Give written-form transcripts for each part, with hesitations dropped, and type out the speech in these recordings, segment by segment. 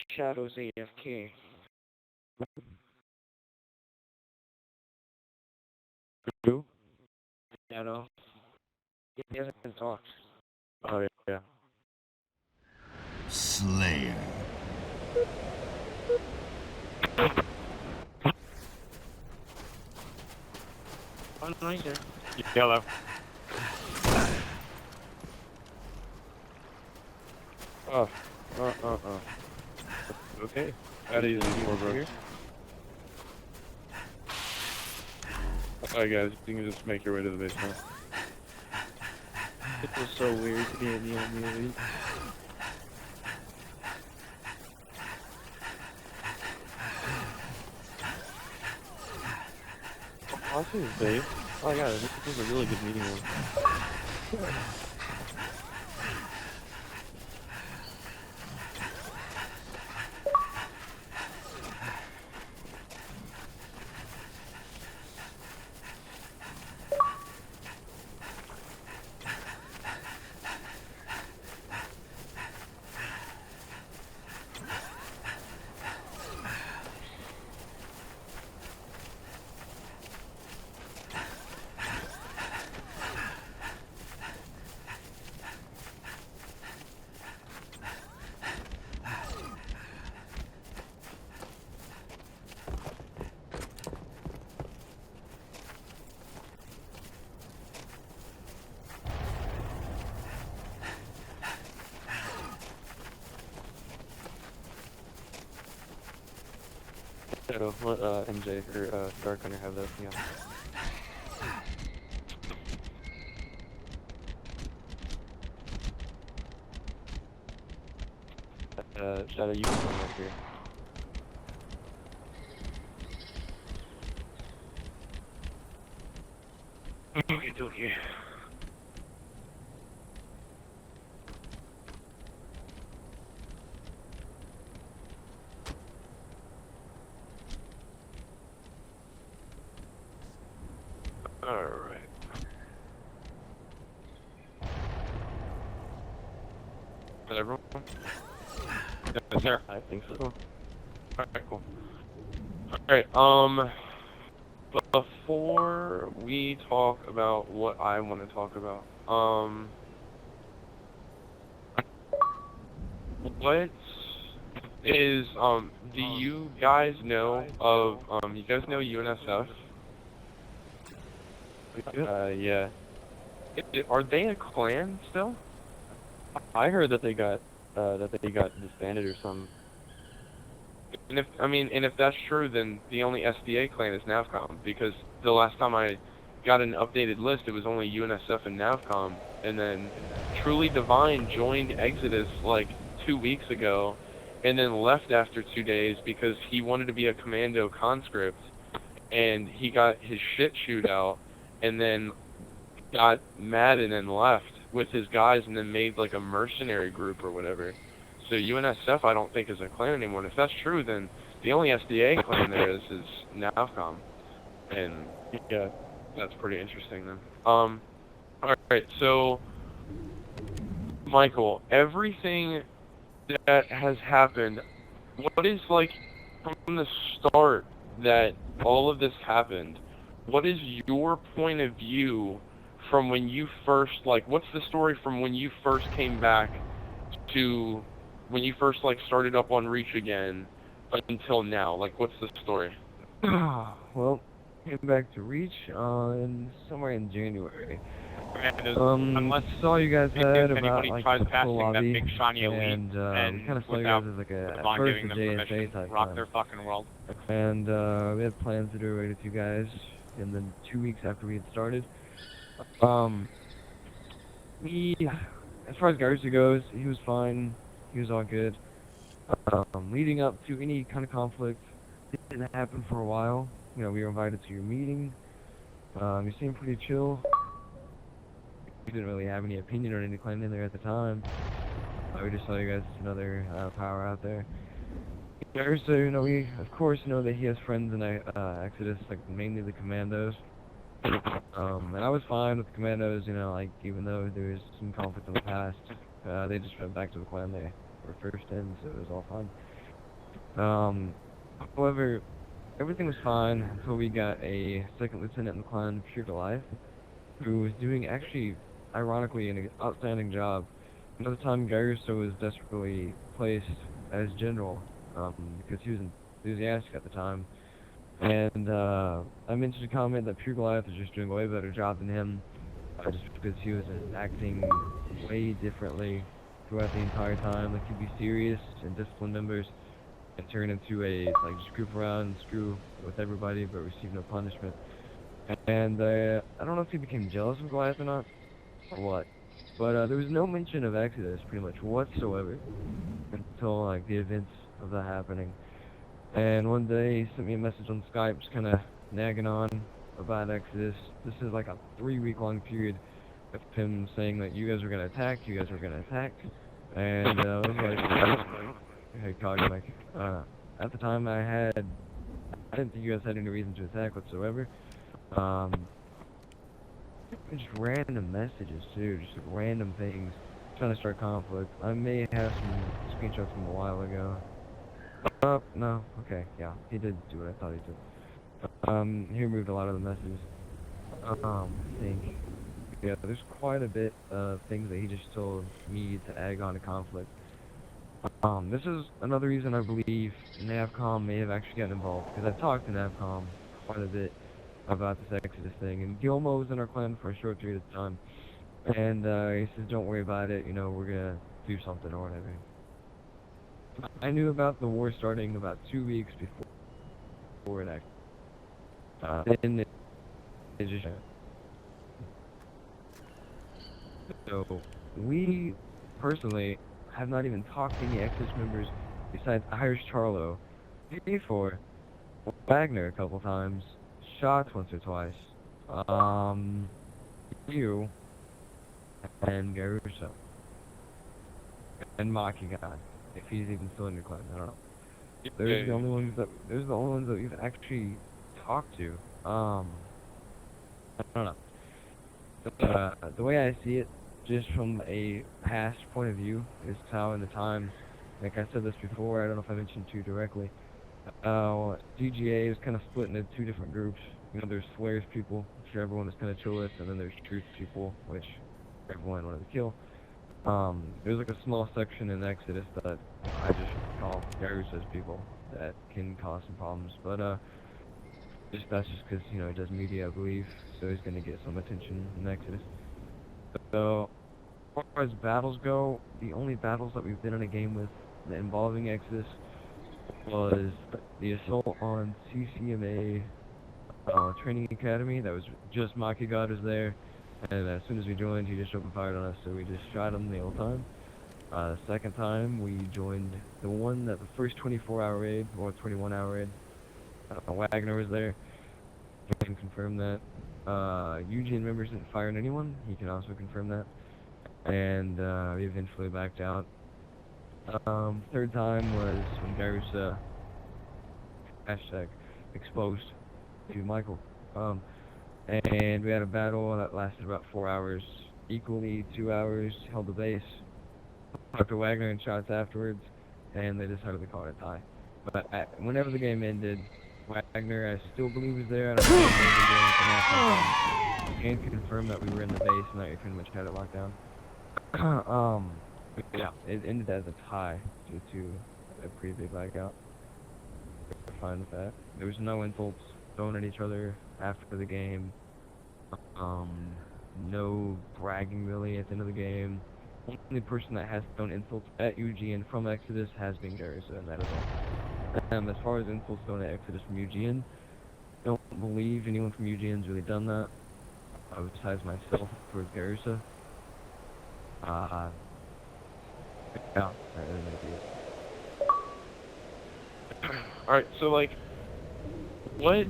Shadow's AFK. Who? Shadow. He hasn't talked. Oh, yeah. Slayer. Oh, no, he's there. Yellow. Oh. Okay. That is more bro. Alright guys, you can just make your way to the basement. It was so weird to be in the only elite. Oh, this is Dave. Oh yeah, this is a really good meeting room. So let MJ or Dark Hunter have that. Yeah. Shadow, you can come right here. Okay, do it here. Alright. Is that everyone? Yes, sir. I think so. Alright, cool. Alright, before we talk about what I want to talk about, what is, do you guys know of, you guys know UNSF? Yeah. Are they a clan still? I heard that they got disbanded or something. And if that's true, then the only SDA clan is NAVCOM, because the last time I got an updated list, it was only UNSF and NAVCOM, and then Truly Divine joined Exodus like 2 weeks ago, and then left after 2 days because he wanted to be a commando conscript, and he got his shit chewed out, and then got mad and then left with his guys, and then made like a mercenary group or whatever. So UNSF I don't think is a clan anymore. And if that's true, then the only SDA clan there is NAVCOM, and Yeah. that's pretty interesting then. Alright, so Michael, everything that has happened, what is like from the start that all of this happened, what is your point of view from when you first, like, what's the story from when you first came back to when you first, like, started up on Reach again until now? Like, what's the story? Well, came back to Reach somewhere in January. Unless saw you guys had about anybody like tries the passing full that lobby, big shiny elite, and we kind of saw you without guys as like the at bond first giving a them JSA permission, type rock clan. their fucking world. And we had plans to do away with you guys, and then 2 weeks after we had started, he, as far as Garza goes, he was fine. He was all good. Leading up to any kind of conflict, it didn't happen for a while. You know, we were invited to your meeting. You seemed pretty chill. didn't really have any opinion on any clan in there at the time. We just saw you guys as another power out there. So, you know, we of course know that he has friends in Exodus, like mainly the Commandos. And I was fine with the Commandos, you know, like even though there was some conflict in the past, they just went back to the clan they were first in, so it was all fine. However, everything was fine until we got a second lieutenant in the clan, Pure Goliath, who was doing actually, ironically, an outstanding job. Another time, Garuso was desperately placed as general, because he was enthusiastic at the time. And I mentioned a comment that Pure Goliath was just doing a way better job than him, just because he was acting way differently throughout the entire time. Like, he'd be serious and discipline members, and turn into a, like, just goof around and screw with everybody, but receive no punishment. And I don't know if he became jealous of Goliath or not, or what, but there was no mention of Exodus, pretty much, whatsoever, until, like, the events of that happening. And one day, he sent me a message on Skype, just kind of nagging on about Exodus. This is like a 3-week-long period of him saying that you guys were going to attack, and I was like, hey, call you, Mike. At the time, I didn't think you guys had any reason to attack whatsoever. Just random messages, too, just random things, trying to start conflict. I may have some screenshots from a while ago. No, okay, yeah, he did do what I thought he did. He removed a lot of the messages. I think, yeah, there's quite a bit of things that he just told me to egg on a conflict. This is another reason I believe Navcom may have actually gotten involved, because I've talked to Navcom quite a bit about this Exodus thing, and Gilmo was in our clan for a short period of time, and he says, don't worry about it, you know, we're gonna do something or whatever. I knew about the war starting about 2 weeks before it actually, and it just, so we personally have not even talked to any Exodus members besides Irish Charlo, before Wagner a couple times, Shots once or twice, you, and Garuso, and Maki God, if he's even still in your clan, I don't know. Those are the only ones that we've actually talked to. I don't know. The way I see it, just from a past point of view, is how in the times, like I said this before, I don't know if I mentioned to you directly, DGA is kind of split into 2 different groups. You know, there's Slayers people, which everyone is kind of chill with, and then there's Truth people, which everyone wanted to kill. There's like a small section in Exodus that I just call Garusa's people that can cause some problems, but that's just because, you know, he does media, I believe, so he's gonna get some attention in Exodus. So, as far as battles go, the only battles that we've been in a game with involving Exodus was the assault on CCMA Training Academy. That was just Maki God was there, and as soon as we joined, he just opened fire on us, so we just shot him the whole time. The second time, we joined the first 24-hour raid, or 21-hour raid. Wagner was there. He can confirm that. UGN members didn't fire on anyone. He can also confirm that. And we eventually backed out. Third time was when Garusa #exposed to Michael. And we had a battle that lasted about 4 hours. Equally 2 hours, held the base. Talked to Wagner and Shots afterwards, and they decided to call it a tie. But whenever the game ended, Wagner, I still believe was there. I don't know if he can confirm that we were in the base and that we pretty much had it locked down. Yeah, it ended as a tie due to a pretty big blackout. We're fine with that. There was no insults thrown at each other after the game. No bragging really at the end of the game. The only person that has thrown insults at UGN from Exodus has been Garusa, and that is all. As far as insults thrown at Exodus from UGN, don't believe anyone from UGN's really done that, besides myself towards Garusa. Yeah, that really might be it. Alright, so like, what,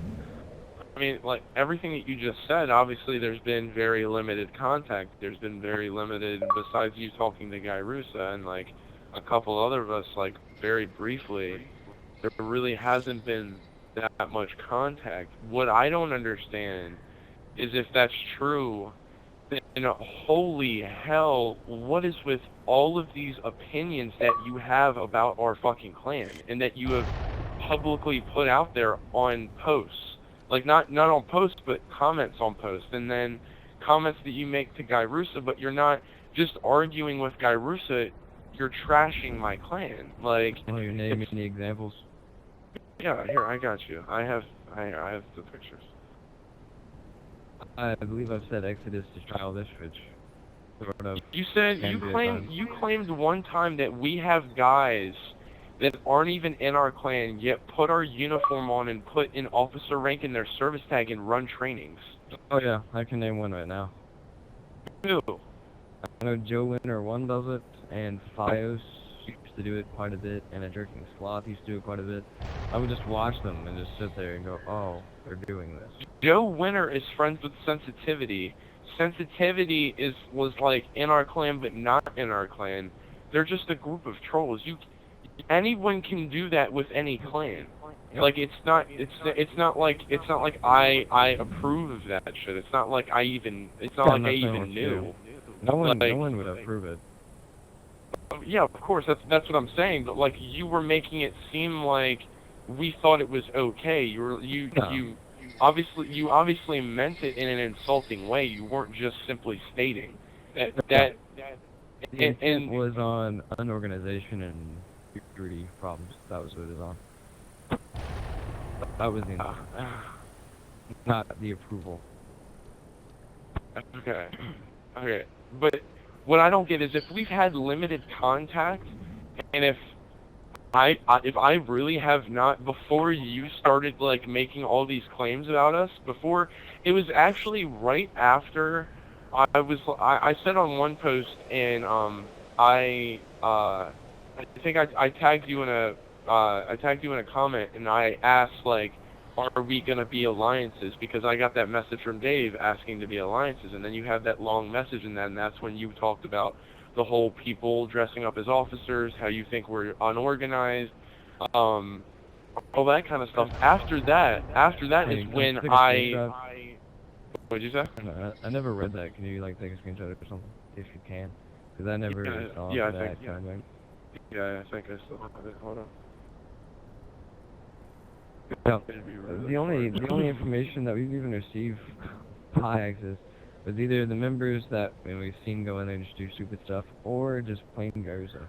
I mean, like, everything that you just said, obviously there's been very limited contact. There's been very limited, besides you talking to Guy Russa and, like, a couple other of us, like, very briefly, there really hasn't been that much contact. What I don't understand is if that's true, then holy hell, what is with all of these opinions that you have about our fucking clan, and that you have publicly put out there on posts? Like, not on posts, but comments on posts, and then comments that you make to Guy Russa, but you're not just arguing with Guy Russa, you're trashing my clan. Like, Well, you're naming any examples? yeah, here, I got you. I have the pictures. I believe I've said Exodus is childish, which sort of You said can be at times. you claimed one time that we have guys that aren't even in our clan yet put our uniform on and put in officer rank in their service tag and run trainings. Oh yeah, I can name one right now. Who? I know Joe Winter 1 does it, and Fios used to do it quite a bit, and a Jerking Sloth used to do it quite a bit. I would just watch them and just sit there and go, oh, they're doing this. Joe Winter is friends with Sensitivity. Sensitivity was like in our clan but not in our clan. They're just a group of trolls. Anyone can do that with any clan. Like, it's not like I approve of that shit. It's not like I even knew. No Like, one would approve it. yeah, of course, that's what I'm saying, but like, you were making it seem like we thought it was okay. You obviously meant it in an insulting way. You weren't just simply stating that The intent was on unorganization and security problems. That was what it was on. That was the intent. Not the approval. Okay. Okay. But what I don't get is if we've had limited contact, and if I really have not, before you started like making all these claims about us, before, it was actually right after I said on one post, and I think I tagged you in a comment, and I asked, like, are we gonna be alliances? Because I got that message from Dave asking to be alliances, and then you had that long message, and that's when you talked about the whole people dressing up as officers, how you think we're unorganized, all that kind of stuff. After that Hey, is can when take a screenshot? What'd you say? I never read that. Can you like take a screenshot or something if you can? Because I never saw I that think, comment. yeah, I think I still have it. Hold on. No, the only information that we've even received by Axis was either the members that we've seen go in there and just do stupid stuff, or just plain Garza.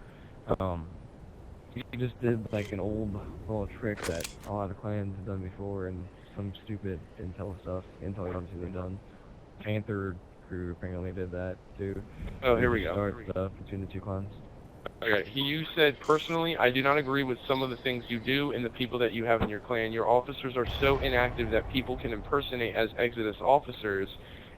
He just did like an old little trick that a lot of clans have done before, and some stupid intel stuff. Intel agencies have done. Panther crew apparently did that too. Oh, here we go. Start stuff between the two clans. Okay, you said, personally, I do not agree with some of the things you do and the people that you have in your clan. Your officers are so inactive that people can impersonate as Exodus officers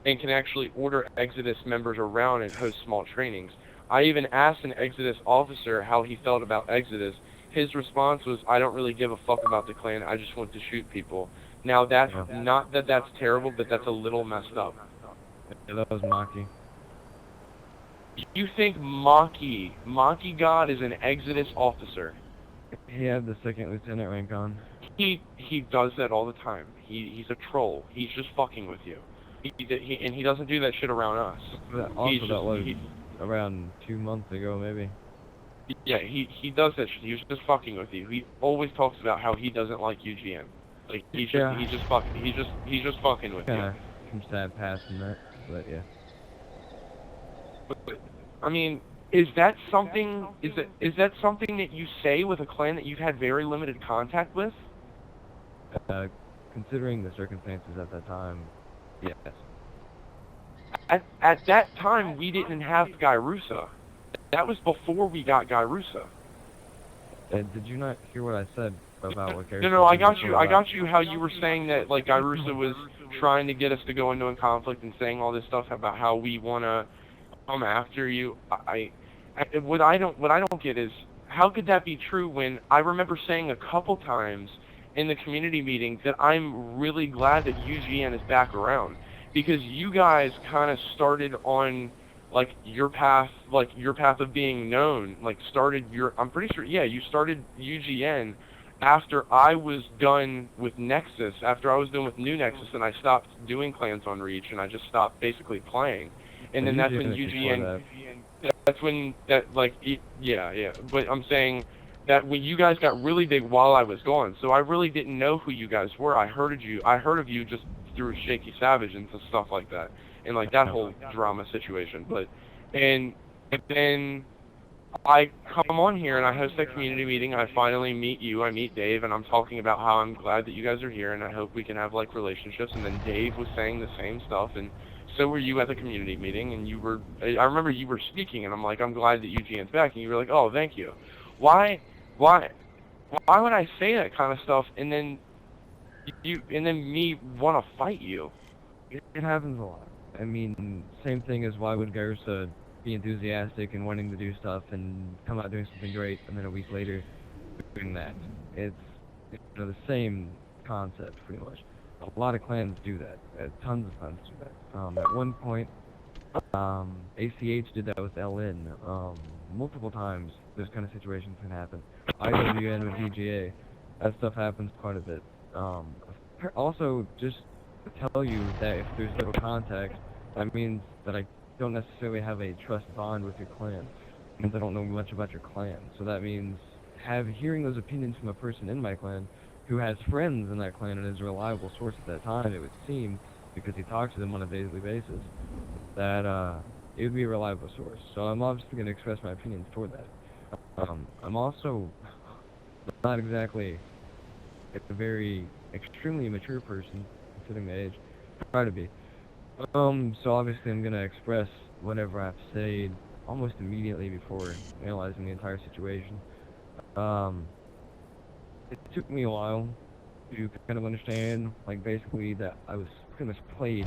and can actually order Exodus members around and host small trainings. I even asked an Exodus officer how he felt about Exodus. His response was, I don't really give a fuck about the clan, I just want to shoot people. Now, that's not that that's terrible, but that's a little messed up. Yeah, that was Maki. You think Maki God is an Exodus officer? He had the second lieutenant rank on. He does that all the time. He's a troll. He's just fucking with you. And he doesn't do that shit around us. That was around 2 months ago, maybe. Yeah, he does that shit. He was just fucking with you. He always talks about how he doesn't like UGN. Like, he's just fucking with you. Some sad past in that, but yeah. But, I mean, is that something that you say with a clan that you've had very limited contact with? Considering the circumstances at that time, yes. At that time, we didn't have Guy Russa. That was before we got Guy Russa. Did you not hear what I said about what character? No, I got you. How you were saying that, like, Guy Russa was trying to get us to go into a conflict and saying all this stuff about how we wanna come after you. What I don't get is, how could that be true when I remember saying a couple times in the community meeting that I'm really glad that UGN is back around, because you guys kind of started on like your path of being known, like started your, I'm pretty sure, yeah, you started UGN after I was done with Nexus, after I was done with New Nexus, and I stopped doing clans on Reach, and I just stopped basically playing. And then that's when UGN, that's when, that, like, yeah, but I'm saying that when you guys got really big while I was gone, so I really didn't know who you guys were. I heard of you just through Shaky Savage and stuff like that, and like that whole drama situation. But, and then I come on here and I host that community meeting. I finally meet you. I meet Dave, and I'm talking about how I'm glad that you guys are here, and I hope we can have like relationships. And then Dave was saying the same stuff, and so were you at the community meeting. And you were, I remember you were speaking, and I'm like, I'm glad that UGN's back, and you were like, oh, thank you. Why, why, why would I say that kind of stuff, and then me want to fight you? It happens a lot. I mean, same thing as why would Garza be enthusiastic and wanting to do stuff and come out doing something great, and then a week later doing that. It's the same concept, pretty much. A lot of clans do that. Tons of clans do that. At one point, ACH did that with LN. Multiple times, those kind of situations can happen. IWN with VGA, that stuff happens quite a bit. Also, just to tell you that if there's little contact, that means that I don't necessarily have a trust bond with your clan. It means I don't know much about your clan. So that means hearing those opinions from a person in my clan who has friends in that clan and is a reliable source at that time, it would seem, because he talks to them on a daily basis, that it would be a reliable source. So I'm obviously going to express my opinions toward that. I'm also not exactly a very extremely mature person, considering my age. I try to be. So obviously I'm going to express whatever I have to say almost immediately before analyzing the entire situation. It took me a while to kind of understand, like, basically that I was pretty much played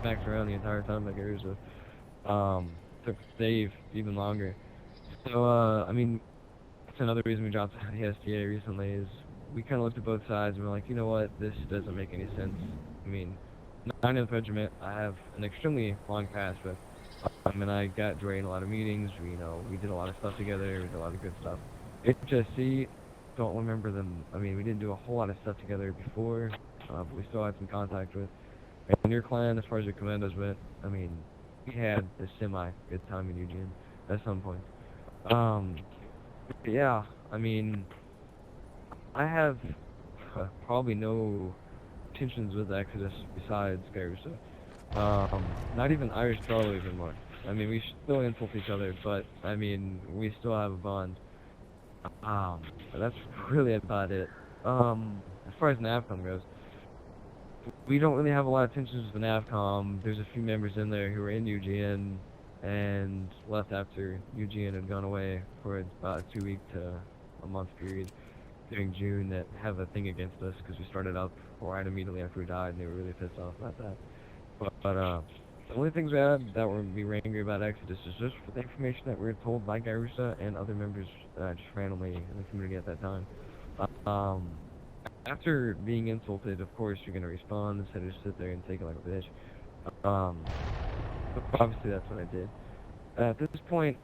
back around the entire time, like Urza. Took Dave even longer. So, I mean, that's another reason we dropped the SDA recently, is we kind of looked at both sides and we're like, you know what, this doesn't make any sense. I mean, 9th Regiment, I have an extremely long past with. And I got Dre in a lot of meetings, we did a lot of stuff together, we did a lot of good stuff. HSC, don't remember them. I mean, we didn't do a whole lot of stuff together before, but we still had some contact with. And your clan, as far as your commandos went, I mean, we had a semi-good time in UGN at some point. Yeah, I mean, I have probably no tensions with Exodus besides Garza. Not even Irish Charlie anymore. I mean, we still insult each other, but, I mean, we still have a bond. But that's really about it. As far as NAVCOM goes, we don't really have a lot of tensions with the NAVCOM. There's a few members in there who were in UGN and left after UGN had gone away for about a 2-week to a month period during June that have a thing against us because we started up right immediately after we died, and they were really pissed off about that. But the only things we had that we were angry about Exodus is just for the information that we were told by Garusa and other members just randomly in the community at that time. After being insulted, of course, you're going to respond instead of just sit there and take it like a bitch. Obviously, that's what I did. At this point,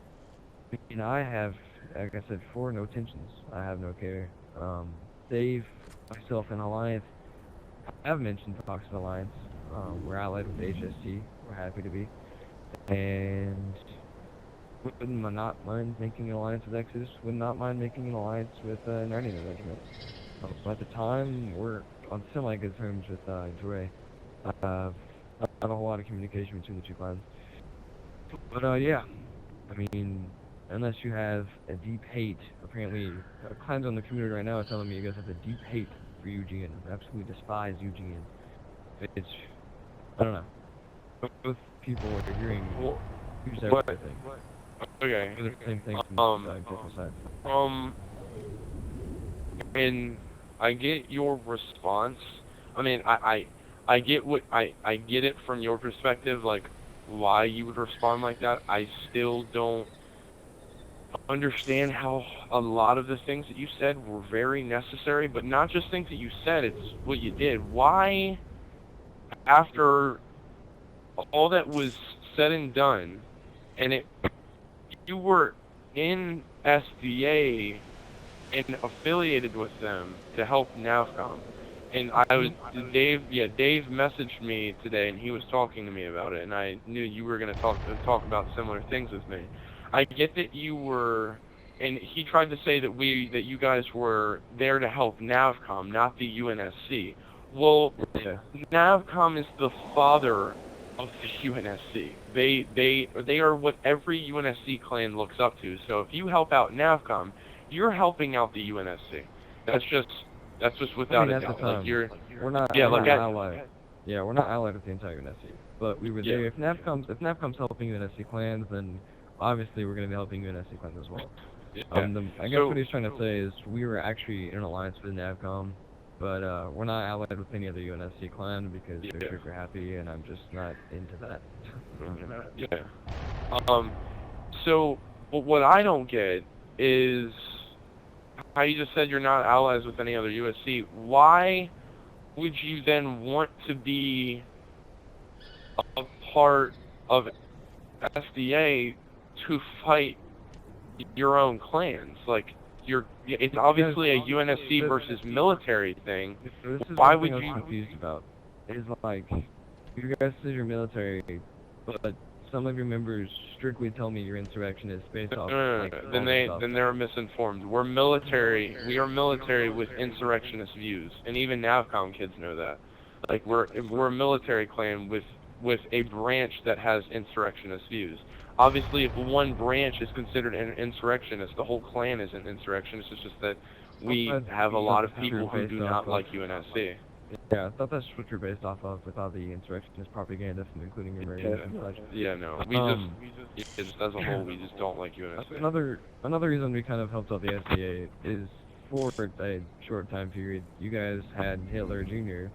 I have, like I said before, no tensions. I have no care. Dave, myself, and Alliance, I have mentioned talks of Alliance. We're allied with HSC. We're happy to be. And would not mind making an alliance with Exodus. Would not mind making an alliance with 90th Regiment. At the time, we're on semi-good terms with Dre. Not a whole lot of communication between the two clans. But yeah, I mean, unless you have a deep hate, apparently, clans on the community right now are telling me you guys have a deep hate for UGN. Absolutely despise UGN. It's, I don't know. Both people are hearing use everything. Okay. The same thing from different sides. And I get your response. I mean, I get what I get it from your perspective, like why you would respond like that. I still don't understand how a lot of the things that you said were very necessary, but not just things that you said, it's what you did. Why, after all that was said and done, and you were in SDA and affiliated with them to help NAVCOM, and Dave messaged me today, and he was talking to me about it, and I knew you were going to talk about similar things with me. I get that you were, and he tried to say that you guys were there to help NAVCOM, not the UNSC. Well, Yeah. NAVCOM is the father of the UNSC. They are what every UNSC clan looks up to. So if you help out NAVCOM, you're helping out the UNSC. That's just without a doubt. Like we're not allied. Yeah, we're not allied with the entire UNSC. But we were there. If NAVCOM's helping UNSC clans, then obviously we're going to be helping UNSC clans as well. Yeah. I guess what he's trying to say is we were actually in an alliance with NAVCOM, but we're not allied with any other UNSC clan because they're super happy, and I'm just not into that. Yeah. So what I don't get is how you just said you're not allies with any other USC. Why would you then want to be a part of SDA to fight your own clans? Like, it's obviously a UNSC versus military thing. Why would you? I was confused about is like, you guys say you're military, but some of your members strictly tell me you're insurrectionists based off. Then they're misinformed. We're military. We are military with insurrectionist views, and even NAVCOM kids know that. Like, we're a military clan with a branch that has insurrectionist views. Obviously, if one branch is considered an insurrectionist, the whole clan isn't insurrectionist. It's just that we have a lot of people who do not like UNSC. Yeah, I thought that's what you're based off of with all the insurrectionist propaganda, from including your radio and such. Yeah, no, just as a whole, we just don't like UNSC. Another reason we kind of helped out the SDA is for a short time period, you guys had Hitler Jr.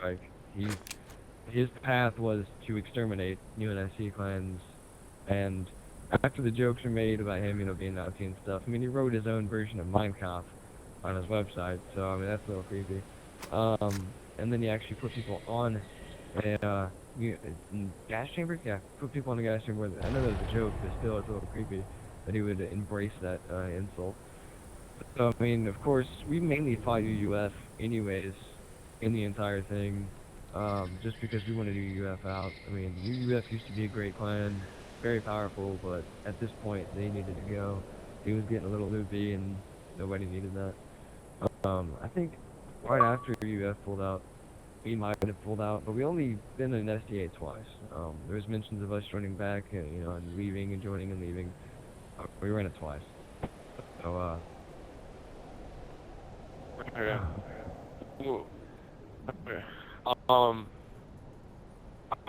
Like, his path was to exterminate UNSC clans, and after the jokes were made about him, being Nazi and stuff, I mean, he wrote his own version of Mein Kampf on his website, so, I mean, that's a little creepy. And then he actually put people on a gas chamber? Yeah, put people on a gas chamber. I know that was a joke, but still, it's a little creepy that he would embrace that insult. So, I mean, of course, we mainly fought UUF anyways in the entire thing. Just because we wanted UUF out. I mean, UUF used to be a great clan, very powerful, but at this point, they needed to go. He was getting a little loopy, and nobody needed that. I think right after UUF pulled out, we might have pulled out, but we only been in SDA twice. There was mentions of us joining back, and leaving and joining and leaving. We ran it twice. So, Okay.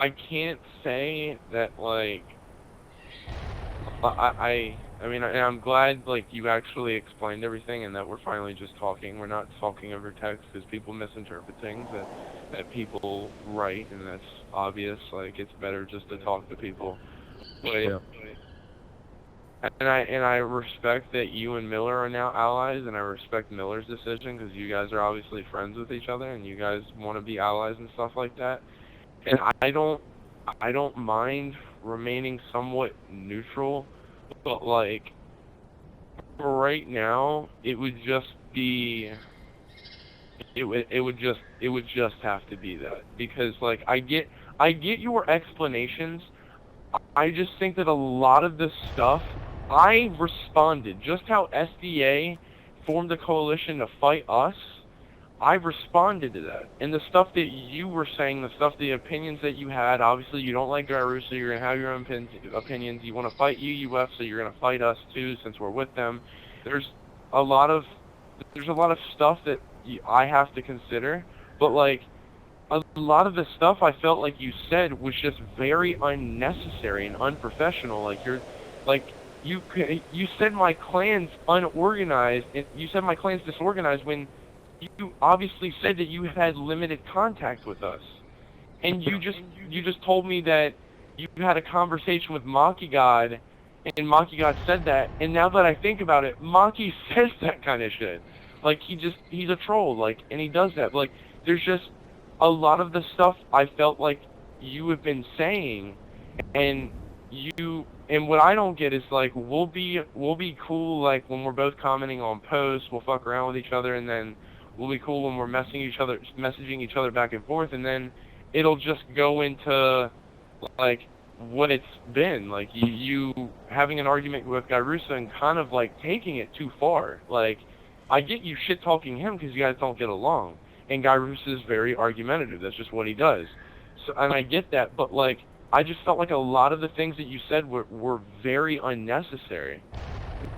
I can't say that, like, I mean, I'm glad, like, you actually explained everything and that we're finally just talking. We're not talking over text, because people misinterpret things that people write, and that's obvious. Like, it's better just to talk to people. But, and I respect that you and Miller are now allies, and I respect Miller's decision, because you guys are obviously friends with each other, and you guys want to be allies and stuff like that. And I don't mind remaining somewhat neutral, but, like, for right now, it would just have to be that, because, like, I get your explanations. I just think that a lot of this stuff, I responded. Just how SDA formed a coalition to fight us, I responded to that. And the stuff that you were saying, the opinions that you had, obviously you don't like Daru, so you're going to have your own opinions. You want to fight UUF, so you're going to fight us too, since we're with them. There's a lot of stuff that I have to consider, but, like, a lot of the stuff I felt like you said was just very unnecessary and unprofessional. Like, you said my clan's unorganized, and you said my clan's disorganized when you obviously said that you had limited contact with us. And you just told me that you had a conversation with Monkey God and Maki God said that, and now that I think about it, Maki says that kind of shit. Like, he's a troll, like, and he does that. Like, there's just a lot of the stuff I felt like you have been saying, and and what I don't get is, like, we'll be cool, like, when we're both commenting on posts, we'll fuck around with each other, and then we'll be cool when we're messaging each other back and forth, and then it'll just go into, like, what it's been. Like, you having an argument with Gairusa and kind of, like, taking it too far. Like, I get you shit-talking him because you guys don't get along. And Gairusa is very argumentative. That's just what he does. So, and I get that, but, like, I just felt like a lot of the things that you said were very unnecessary.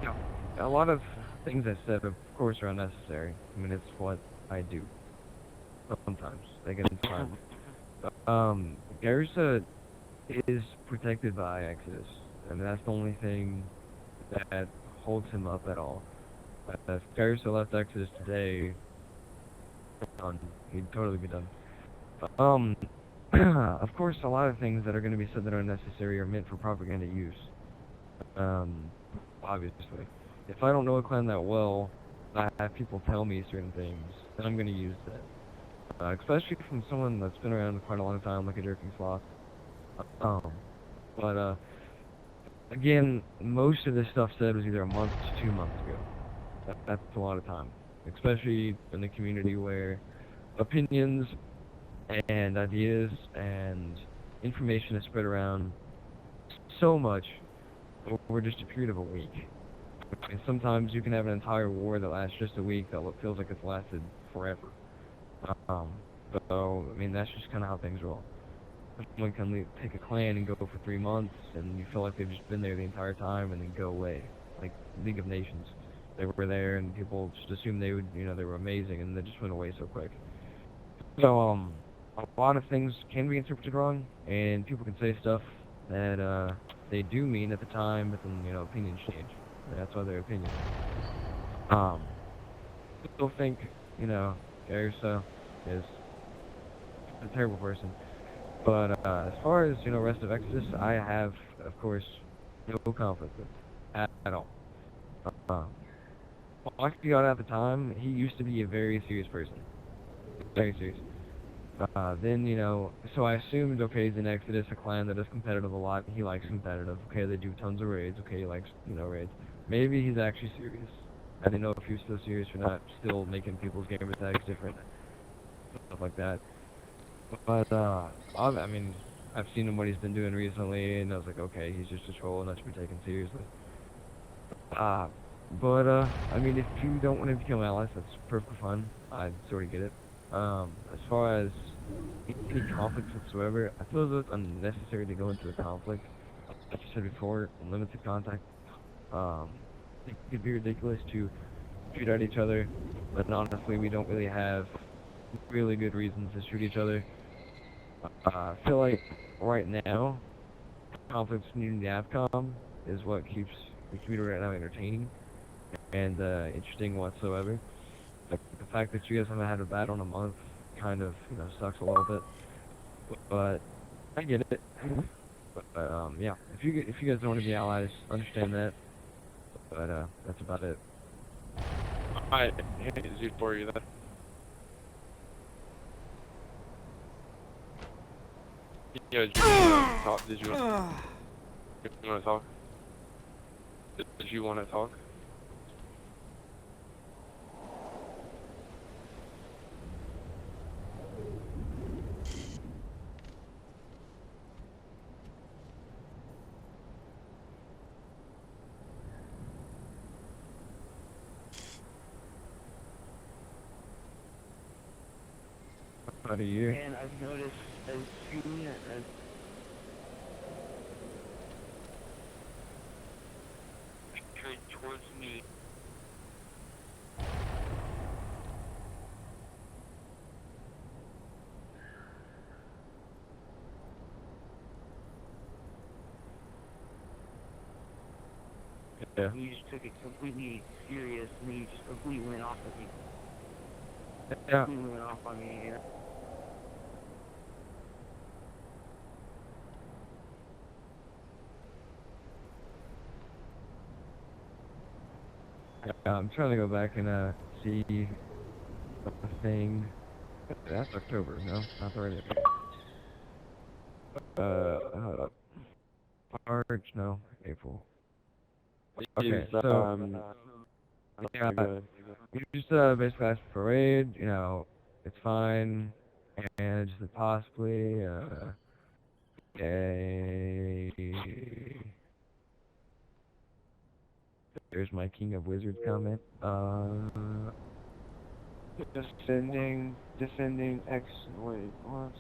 You know, a lot of things I said, of course, are unnecessary. I mean, it's what I do. Sometimes. I get into time. Garza is protected by Exodus, and that's the only thing that holds him up at all. If Garza left Exodus today, done. He'd totally be done. Of course, a lot of things that are going to be said that are unnecessary are meant for propaganda use. Obviously. If I don't know a clan that well, I have people tell me certain things, then I'm going to use that. Especially from someone that's been around quite a long time, like a Jerking Sloth. But, again, most of this stuff said was either a month to 2 months ago. That's a lot of time. Especially in the community where opinions and ideas and information is spread around so much over just a period of a week. And sometimes you can have an entire war that lasts just a week that feels like it's lasted forever. So, I mean, that's just kind of how things roll. Someone can take a clan and go for 3 months, and you feel like they've just been there the entire time, and then go away. Like League of Nations. They were there, and people just assumed they would, they were amazing, and they just went away so quick. So, a lot of things can be interpreted wrong, and people can say stuff that, they do mean at the time, but then, opinions change. That's why they're opinions. People think, Garza is a terrible person. But, as far as, rest of Exodus, I have, of course, no conflict with at all. Like we got at the time, he used to be a very serious person. Very serious. Then, so I assumed, okay, he's in Exodus, a clan that is competitive a lot. He likes competitive. Okay, they do tons of raids. Okay, he likes, raids. Maybe he's actually serious. I didn't know if he was still serious or not. Still making people's gamer tags different. Stuff like that. But, I mean, I've seen him what he's been doing recently, and I was like, okay, he's just a troll, not to be taken seriously. But, I mean, if you don't want to become allies, that's perfectly fine. I sort of get it. As far as any conflicts whatsoever, I feel as though it's unnecessary to go into a conflict. Like you said before, limited contact. It could be ridiculous to shoot at each other, but honestly, we don't really have really good reasons to shoot each other. I feel like right now, conflicts needing the AFCOM is what keeps the community right now entertaining and interesting whatsoever. Like, the fact that you guys haven't had a battle in a month kind of, sucks a little bit. But I get it. But yeah, if you guys don't want to be allies, understand that. But that's about it. Alright, hey, Zoot, are you there? Yeah, did you want to talk? Did you want to talk? Did you want to talk? About a year. And I've noticed as soon as turn towards me. Yeah. He just took it completely serious, and he just completely went off on me. Yeah. Completely went off on me. I'm trying to go back and see the thing. That's October, no? Not the right. Hold up. March, no, April. Okay, so yeah, you just basically asked for parade. You know, it's fine, and just possibly a. There's my King of Wizards comment. Descending X. Wait, what?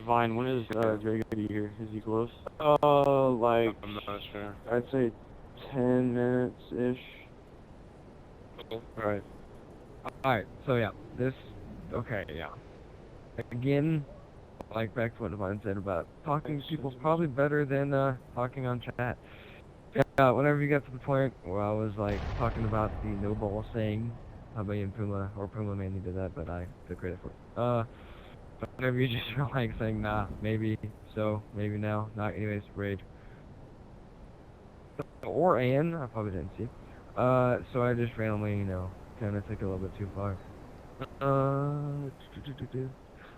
Vine, when is Dre gonna be here? Is he close? Like I'm not sure. I'd say 10 minutes-ish. Cool. Alright. Alright, so yeah, okay, yeah. Again, like back to what Devine said about talking to people's probably better than talking on chat. Yeah, whenever you get to the point where I was like talking about the no ball saying, I mean Puma mainly did that, but I took credit for it. But whenever you just feel like saying, nah, maybe so, maybe now, not anyways, raid. Or I probably didn't see. So I just randomly, you know, kind of took it a little bit too far.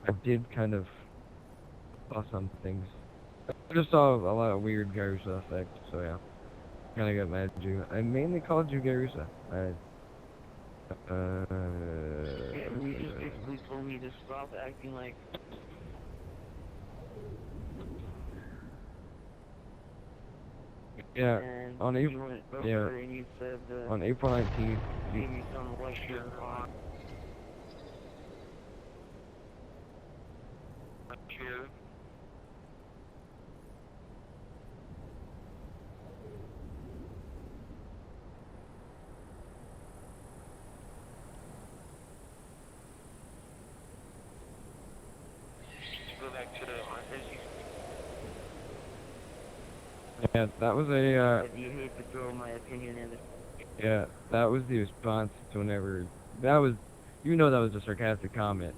I did kind of saw some things. I just saw a lot of weird Garusa effect, so yeah. Kind of got mad at you. I mainly called you Garusa. You just basically told me to stop acting like. Yeah, And on you April, went yeah, over and you said on April 19th, you gave me some lecture on. Lecture. Go back to the HSC. yeah, that was a, You hate to throw my opinion in. yeah, that was the response to whenever, that was, you know that was a sarcastic comment.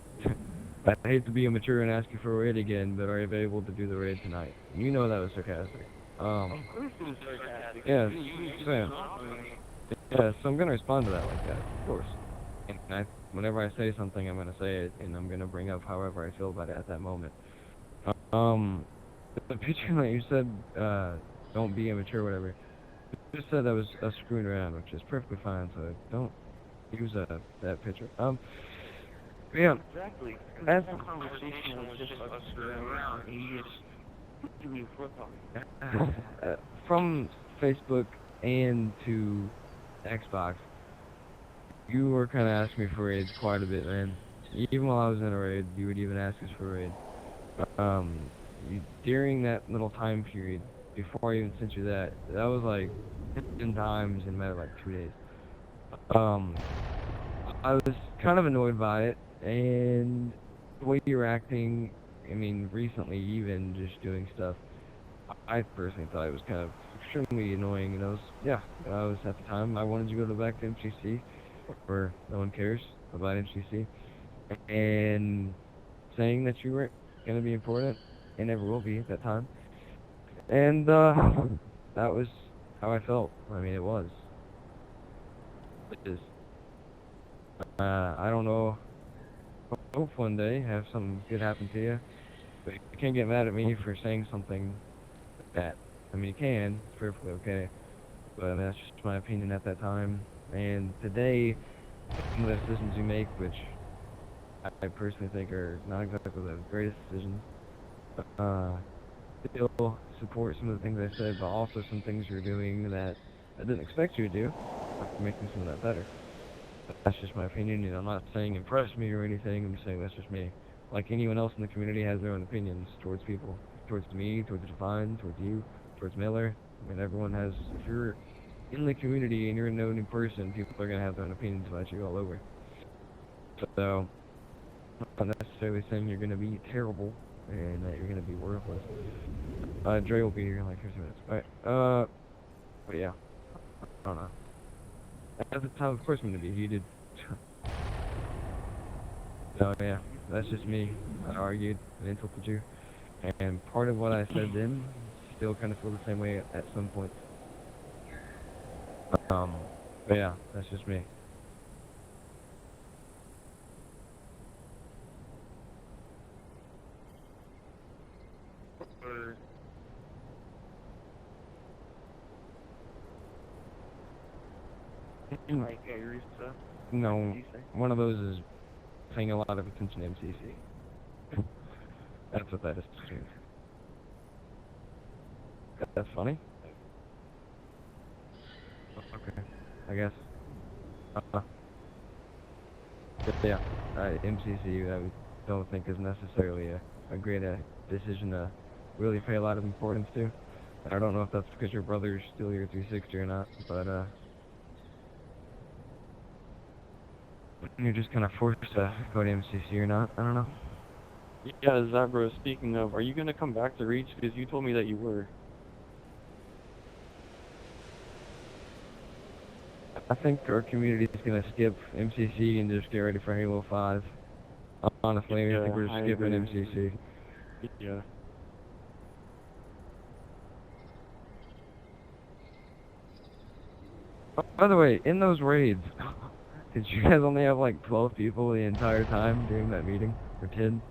I hate to be immature and ask you for a raid again, but are you able to do the raid tonight? You know that was sarcastic. Of course it was sarcastic. Yeah, You Sam. Yeah, so I'm gonna respond to that like that, of course. And whenever I say something, I'm gonna say it, and I'm gonna bring up however I feel about it at that moment. The picture that you said, don't be immature, whatever. You just said that was us screwing around, which is perfectly fine, so don't use that picture. Yeah. Exactly. That's The conversation was just us screwing around, and you just give me a flip on it. From Facebook and to Xbox, you were kind of asking me for raids quite a bit, man. Even while I was in a raid, you would even ask us for a raid. During that little time period, before I even sent you that was like 10 times in a matter of like 2 days. I was kind of annoyed by it, and the way you were acting, I mean, recently even just doing stuff, I personally thought it was kind of extremely annoying, and I was at the time, I wanted to go back to MCC, where no one cares about MCC, and saying that you were going to be important, and never will be at that time, and that was how I felt. I mean, it was. It is. I don't know. Hope one day have something good happen to you, but you can't get mad at me for saying something like that. I mean, you can. It's perfectly okay. But that's just my opinion at that time. And today, some of the decisions you make, which I personally think are not exactly the greatest decisions, still support some of the things I said, but also some things you're doing that I didn't expect you to do, making some of that better. That's just my opinion, and I'm not saying impress me or anything, I'm just saying that's just me. Like anyone else in the community has their own opinions towards people. Towards me, towards Divine, towards you, towards Miller. I mean, everyone has, if you're in the community and you're a known person, people are going to have their own opinions about you all over. So, I'm not necessarily saying you're going to be terrible, and that you're going to be worthless. Dre will be here in like 50 minutes. Alright, but yeah, I don't know. At the time, of course I'm going to be heated. So yeah, that's just me. I argued and insulted you. And part of what I said then still kind of feel the same way at some point. But yeah, that's just me. Or like your stuff? No, What did you say? one of those is paying a lot of attention to MCC. That's what that is. That's funny. Okay, I guess. But yeah, MCC I don't think is necessarily a great decision to really pay a lot of importance to. I don't know if that's because your brother's still your 360 or not, but you're just kind of forced to go to MCC or not. I don't know. Yeah, Zabro, speaking of, are you gonna come back to Reach? Because you told me that you were. I think our community's gonna skip MCC and just get ready for Halo 5. Honestly, I think we're I skipping agree. MCC. Yeah. By the way, in those raids, did you guys only have like 12 people the entire time during that meeting? Or 10?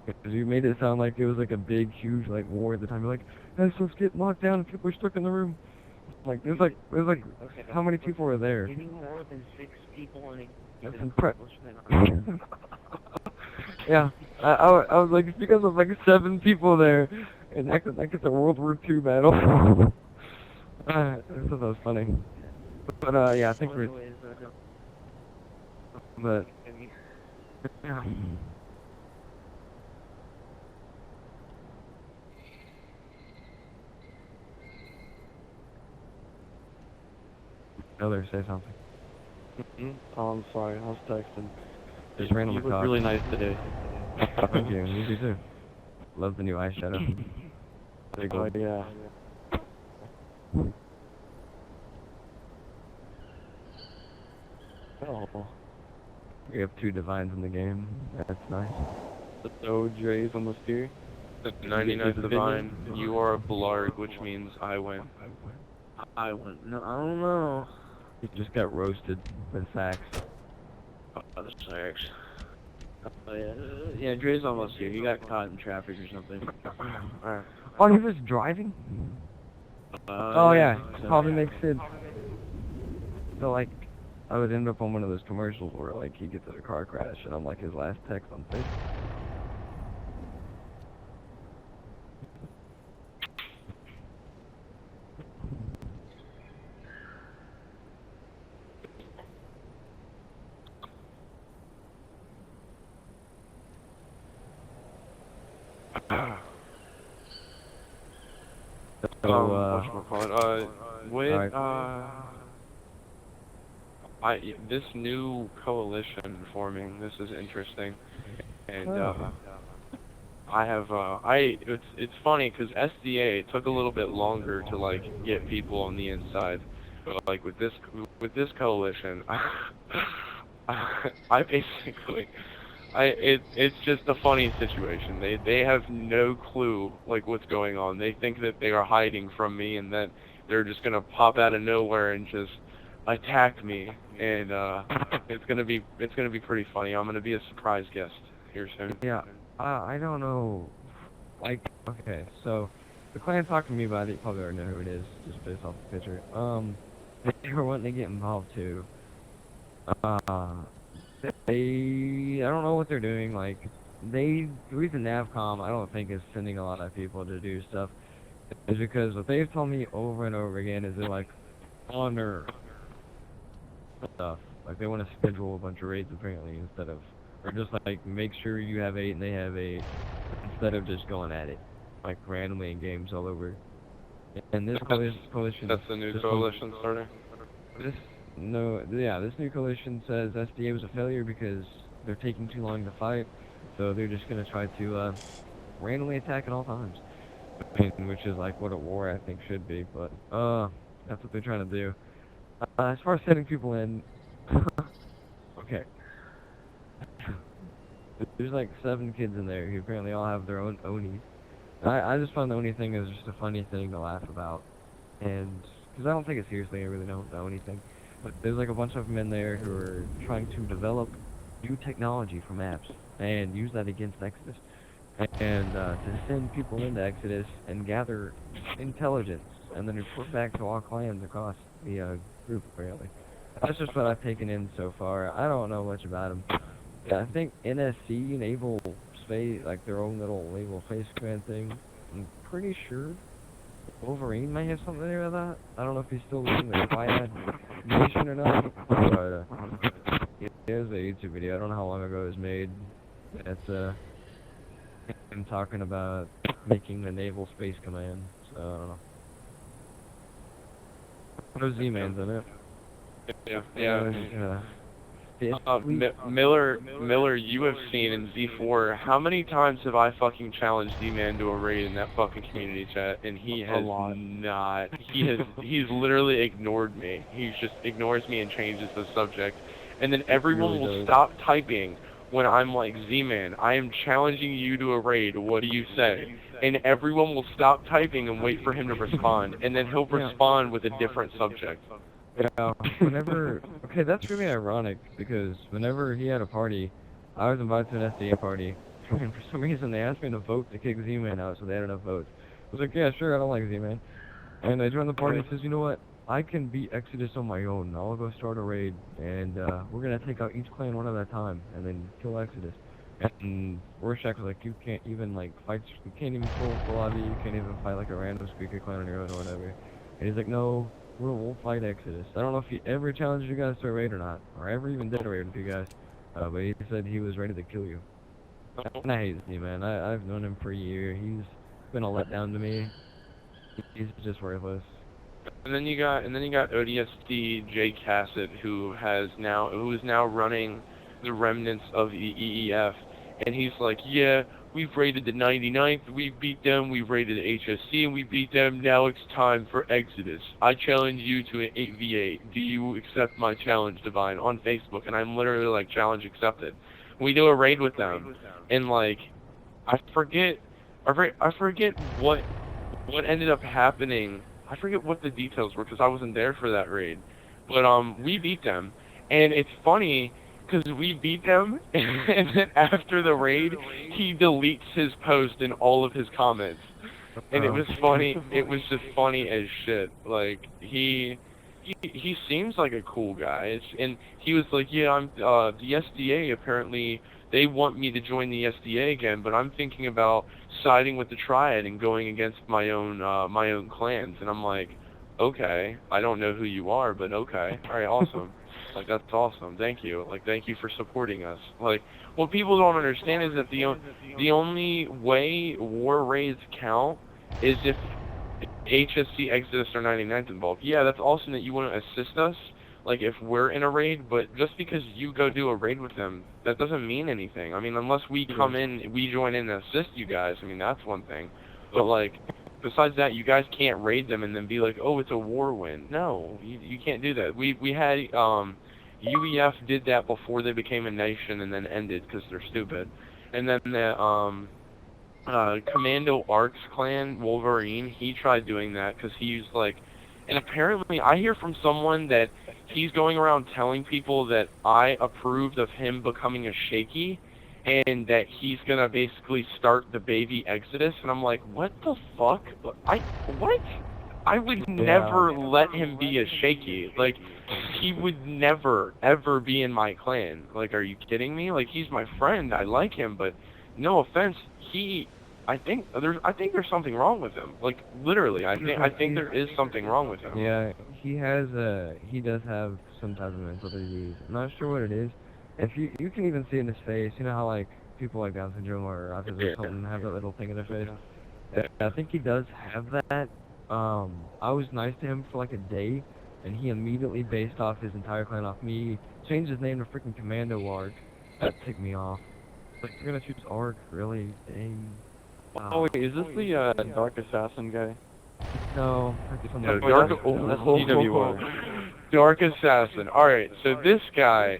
Because you made it sound like it was like a big, huge like war at the time. You're like, guys, let's get locked down and people are stuck in the room. Like, there's like, Okay. how many people were there? Getting more than 6 people in That's an incredible. accomplishment. Yeah, I was like, it's because of like 7 people there, and that gets a World War II battle. I thought that was funny. But yeah, I think we're, but, yeah. Miller, say something. Oh, I'm sorry, I was texting. Just random You look talk. really nice today. Thank you, you do too. Love the new eyeshadow. Big Oh, one. yeah. Oh, We have 2 divines in the game. That's nice. so Dre's almost here. The Is 99th it Divine, Vinny? you are a Blarg, which means I win. I went. No, I don't know. He just got roasted with sacks. Oh, the sex. Oh, yeah. Yeah, Dre's almost here. He got caught in traffic or something. Alright. Oh, he was driving? Oh yeah, So- probably makes sense. So like, I would end up on one of those commercials where like he gets in a car crash and I'm like his last text on Facebook. So whatchamacallit, with, alright. this new coalition forming, this is interesting, and, it's funny, because SDA, it took a little bit longer to, like, get people on the inside, but, like, with this coalition, I basically, it's just a funny situation. They have no clue like what's going on. They think that they are hiding from me and that they're just gonna pop out of nowhere and just attack me. And it's gonna be pretty funny. I'm gonna be a surprise guest here soon. Yeah, I don't know. Like, okay, so the clan talked to me about it. You probably already know who it is, just based off the picture. They were wanting to get involved too. I don't know what they're doing. Like, the reason Navcom I don't think is sending a lot of people to do stuff is because what they've told me over and over again is they're like honor stuff. Like they want to schedule a bunch of raids apparently instead of, or just like make sure you have 8 and they have 8 instead of just going at it like randomly in games all over. And this coalition. That's the new this coalition starter. This this new coalition says SDA was a failure because they're taking too long to fight, so they're just gonna try to randomly attack at all times, which is like what a war I think should be. But that's what they're trying to do. As far as setting people in, okay, there's like 7 kids in there who apparently all have their own Onis. I just found the Oni thing is just a funny thing to laugh about, and because I don't take it seriously. I really don't know anything. But there's like a bunch of men there who are trying to develop new technology for maps and use that against Exodus, and to send people into Exodus and gather intelligence and then report back to all clans across the group. Apparently, that's just what I've taken in so far. I don't know much about them. Yeah, I think NSC, Naval Space, like their own little Naval Space Command thing. I'm pretty sure Wolverine may have something to do with that. I don't know if he's still leading the Triad Nation or not. But there's a YouTube video. I don't know how long ago it was made. It's him talking about making the Naval Space Command. So I don't know. There's Z-Man's in it. Yeah. Miller, you have seen in Z4, how many times have I fucking challenged Z-Man to a raid in that fucking community chat, and he has not. He's literally ignored me. He just ignores me and changes the subject. And then everyone will stop typing when I'm like, Z-Man, I am challenging you to a raid, what do you say? And everyone will stop typing and wait for him to respond, and then he'll respond with a different subject. Yeah, okay, that's really ironic, because whenever he had a party, I was invited to an SDA party, and for some reason they asked me to vote to kick Z-Man out, so they had enough votes. I was like, yeah, sure, I don't like Z-Man. And I joined the party and says, you know what, I can beat Exodus on my own, I'll go start a raid, and we're gonna take out each clan one at a time, and then kill Exodus. And Rorschach was like, you can't even, like, fight, you can't even full lobby, you can't even fight, like, a random squeaker clan on your own or whatever. And he's like, no, we'll fight Exodus. I don't know if he ever challenged you guys to a raid or not, or ever even did a raid with you guys, but he said he was ready to kill you. And I hate Z, man. I've known him for a year. He's been a letdown to me. He's just worthless. And then you got ODSD Jay Cassett, who is now running the remnants of the EEF, and he's like, yeah, we've raided the 99th, we beat them, we've raided the HSC, and we beat them, now it's time for Exodus. I challenge you to an 8v8. Do you accept my challenge, Divine, on Facebook? And I'm literally like, challenge accepted. We do a raid with them, and like, I forget what ended up happening. I forget what the details were, because I wasn't there for that raid. But we beat them, and it's funny, because we beat them, and then after the raid, he deletes his post and all of his comments. And it was funny, it was just funny as shit. Like, he seems like a cool guy, and he was like, yeah, I'm, the SDA apparently, they want me to join the SDA again, but I'm thinking about siding with the Triad and going against my own clans. And I'm like, okay, I don't know who you are, but okay, alright, awesome. Like, that's awesome, thank you. Like, thank you for supporting us. Like, what people don't understand is that the only way war raids count is if HSC, Exodus, or 99th involved. Yeah, that's awesome that you want to assist us, like, if we're in a raid, but just because you go do a raid with them, that doesn't mean anything. I mean, unless we come in, we join in and assist you guys, I mean, that's one thing. But, like, besides that, you guys can't raid them and then be like, oh, it's a war win. No, you can't do that. We had, UEF did that before they became a nation and then ended because they're stupid. And then the, Commando Arcs clan, Wolverine, he tried doing that because he's like, and apparently I hear from someone that he's going around telling people that I approved of him becoming a shaky, and that he's gonna basically start the baby Exodus, and I'm like, what the fuck? What? I would never let him be a shaky. Like, he would never, ever be in my clan. Like, are you kidding me? Like, he's my friend, I like him, but no offense, I think there's something wrong with him. Like, literally, I think there is something wrong with him. Yeah, he does have some type of mental disease. I'm not sure what it is. If you can even see in his face, you know how, like, people like Down syndrome or autism or something have that little thing in their face? I think he does have that. I was nice to him for like a day, and he immediately based off his entire clan off me, changed his name to freaking Commando Arc. That ticked me off. Like, you're gonna choose Arc? Really? Dang. Wow. Oh wait, is this the Dark Assassin guy? No, No, That's DWR. Dark Assassin. Alright, so this guy,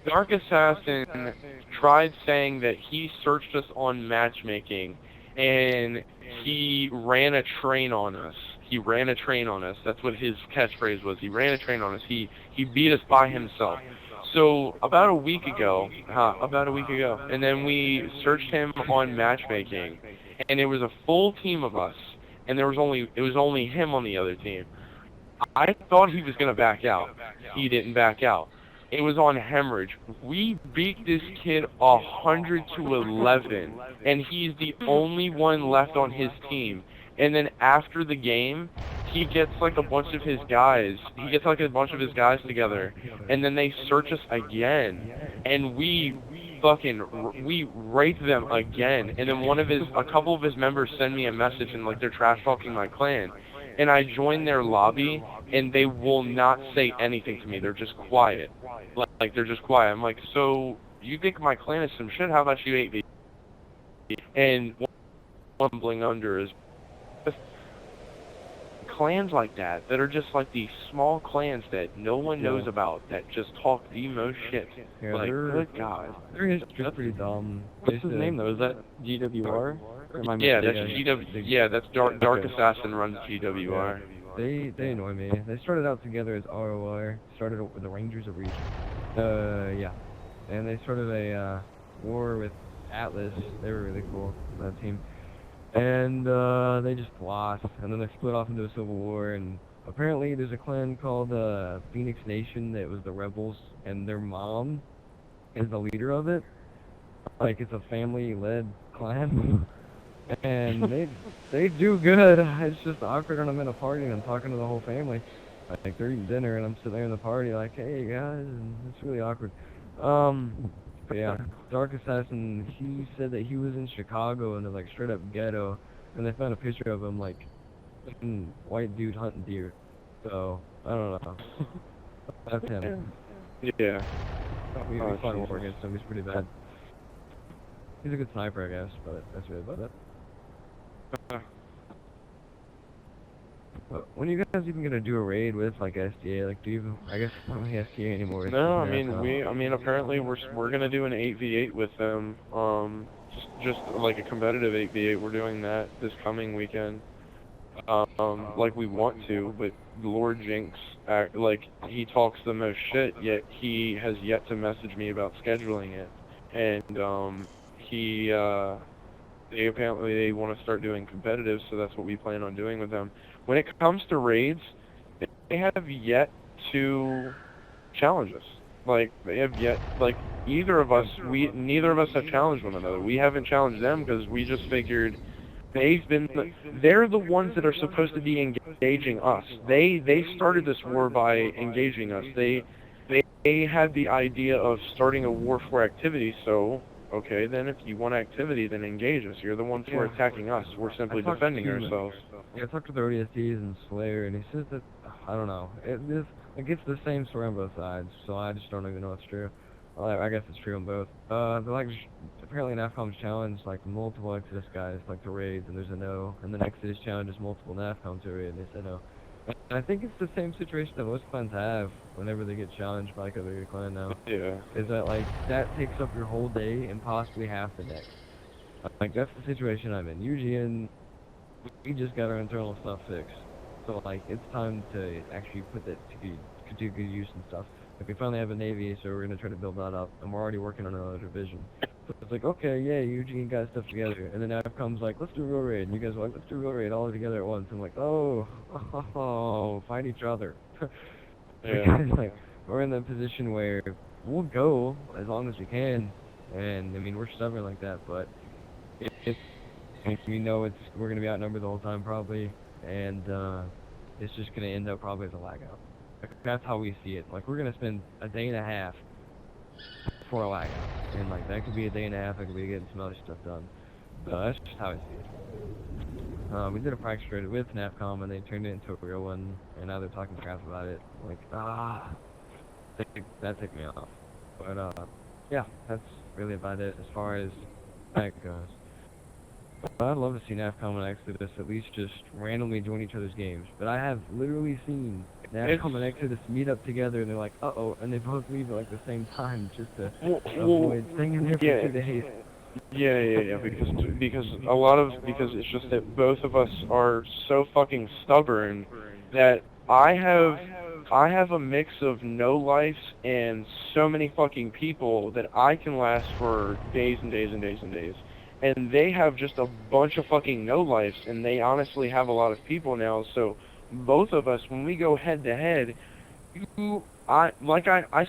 Dark Assassin, tried saying that he searched us on matchmaking, and he ran a train on us. He ran a train on us. That's what his catchphrase was. He ran a train on us. He beat us by himself. So about a week ago, and then we searched him on matchmaking, and it was a full team of us, and it was only him on the other team. I thought he was gonna back out. He didn't back out. It was on hemorrhage. We beat this kid 100-11, and he's the only one left on his team. And then after the game, he gets like a bunch of his guys. He gets like a bunch of his guys together, and then they search us again, and we rape them again. And then a couple of his members send me a message and like they're trash talking my clan. And I join their lobby, and they will not say anything to me. They're just quiet. Like they're just quiet. I'm like, so you think my clan is some shit? How about you 8v? And one bling under is clans like that are just like these small clans that no one knows about that just talk the most shit. Yeah, like, good God. Their history's pretty dumb. What's his name though? Is that GWR? Or am I Yeah, that's mistaken? GW. Yeah, that's Dark Assassin runs GWR. They annoy me. They started out together as ROR. Started with the Rangers of Regiment. Yeah. And they started a war with Atlas. They were really cool, that team. And they just lost, and then they split off into a civil war, and apparently there's a clan called Phoenix Nation that was the rebels, and their mom is the leader of it. Like, it's a family-led clan, and they do good. It's just awkward when I'm in a party and I'm talking to the whole family. Like, they're eating dinner, and I'm sitting there in the party like, hey, guys, and it's really awkward. But yeah, Dark Assassin, he said that he was in Chicago in a like straight up ghetto, and they found a picture of him like white dude hunting deer. So I don't know. That's him. Yeah. We fought a war against him. He's pretty bad. He's a good sniper, I guess, but that's really about it. But when are you guys even gonna do a raid with like SDA? Like, do you even? I guess not really SDA anymore. No, I mean apparently we're gonna do an 8v8 with them. Just like a competitive 8v8. We're doing that this coming weekend. Like we want to, but Lord Jinx, like he talks the most shit, yet he has yet to message me about scheduling it, and they apparently want to start doing competitive, so that's what we plan on doing with them. When it comes to raids, they have yet to challenge us. Like, they have yet, like, neither of us have challenged one another. We haven't challenged them because we just figured they're the ones that are supposed to be engaging us. They started this war by engaging us. They had the idea of starting a war for activity, so okay, then if you want activity, then engage us. You're the ones who are attacking us. We're simply defending ourselves. Yeah, I talked to the ODSTs and Slayer, and he says that, I don't know, it's the same story on both sides, so I just don't even know what's true. Well, I guess it's true on both. They're like, apparently NAFCOM's challenge, like, multiple Exodus guys, like, to raids, and there's a no, and then Exodus challenges multiple NAFCOM to raid, and they said no. And I think it's the same situation that most clans have whenever they get challenged by like a bigger clan now. Yeah. Is that like that takes up your whole day and possibly half the next. Like that's the situation I'm in. UGN, we just got our internal stuff fixed, so like it's time to actually put that to good use and stuff. Like we finally have a navy, so we're gonna try to build that up, and we're already working on another division. So it's like, okay, yeah, UGN got stuff together, and then NAFCOM's like, let's do real raid, and you guys are like, let's do real raid all together at once. I'm like, oh, fight each other. Yeah. Like, we're in that position where we'll go as long as we can, and I mean we're stubborn like that, but we know we're gonna be outnumbered the whole time probably, and it's just gonna end up probably as a lag out. That's how we see it. Like we're gonna spend a day and a half for a lag out, and like that could be a day and a half. That could be getting some other stuff done. That's just how I see it. We did a practice raid with NAFCOM, and they turned it into a real one, and now they're talking crap about it. Like that ticked me off. But yeah, that's really about it as far as that goes. I'd love to see NAFCOM and Exodus at least just randomly join each other's games, but I have literally seen NAFCOM and Exodus meet up together, and they're like, uh-oh, and they both leave at like the same time just to avoid staying in there for 2 days. Yeah, because it's just that both of us are so fucking stubborn that I have a mix of no lives and so many fucking people that I can last for days and days and days and days. And they have just a bunch of fucking no lives, and they honestly have a lot of people now, so both of us, when we go head to head, I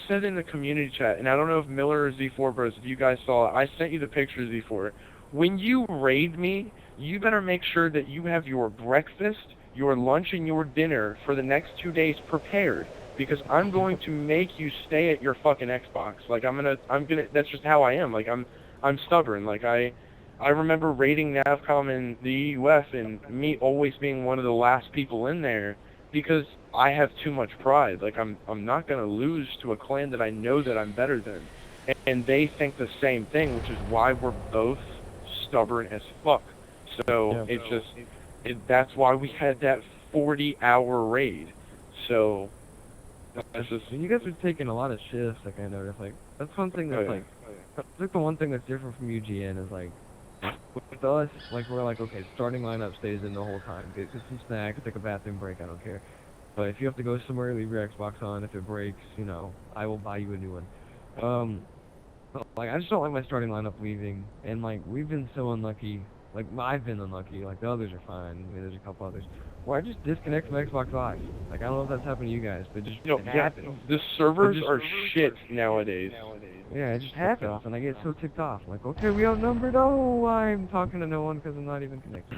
said in the community chat, and I don't know if Miller or Z4 Bros, if you guys saw it, I sent you the picture, Z4. When you raid me, you better make sure that you have your breakfast, your lunch, and your dinner for the next 2 days prepared, because I'm going to make you stay at your fucking Xbox. Like, that's just how I am. Like, I'm stubborn. Like, I remember raiding Navcom in the EUF, and me always being one of the last people in there, because I have too much pride. Like, I'm not gonna lose to a clan that I know that I'm better than. And they think the same thing, which is why we're both stubborn as fuck. So, that's why we had that 40-hour raid. So, that's just... You guys are taking a lot of shifts, like I noticed. Like, that's one thing that's that's like the one thing that's different from UGN is like, with us, like we're like, okay, starting lineup stays in the whole time. Get some snacks, take a bathroom break, I don't care. But if you have to go somewhere, leave your Xbox on. If it breaks, you know, I will buy you a new one. But, like, I just don't like my starting lineup leaving. And like, we've been so unlucky. Like, I've been unlucky. Like, the others are fine. I mean, there's a couple others. Where I just disconnect from Xbox Live. Like, I don't know if that's happened to you guys, but it happens. The servers are shit nowadays. Yeah, it just happens, and I get so ticked off. Like, okay, we outnumbered. Oh, I'm talking to no one because I'm not even connected.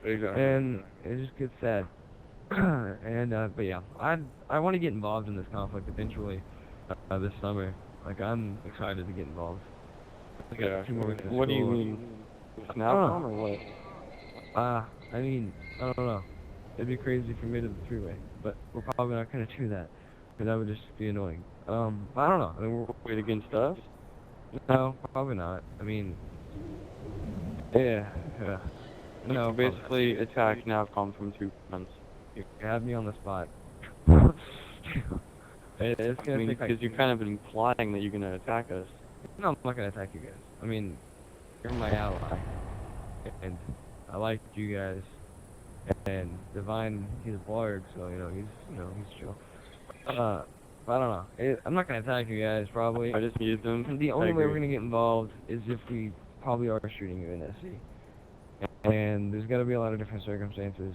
Exactly. And it just gets sad. But yeah, I want to get involved in this conflict eventually, this summer. Like, I'm excited to get involved. I got 2 more weeks of What do you school. mean? Snapcom or what? I mean, I don't know. It'd be crazy for me to the freeway, but we're probably not gonna do that, because that would just be annoying. But I don't know. I mean, Wait against us? no, probably not. I mean, yeah. No, basically attack Navcom from 2 fronts. You have me on the spot. It's I gonna mean, take like... because you're kind of implying that you're gonna attack us. No, I'm not gonna attack you guys. I mean, you're my ally, and I like you guys. And Divine, he's a blarg, so he's chill. But I don't know. I'm not gonna attack you guys probably. I just used them. The only way we're gonna get involved is if we probably are shooting you in SC. And there's gotta be a lot of different circumstances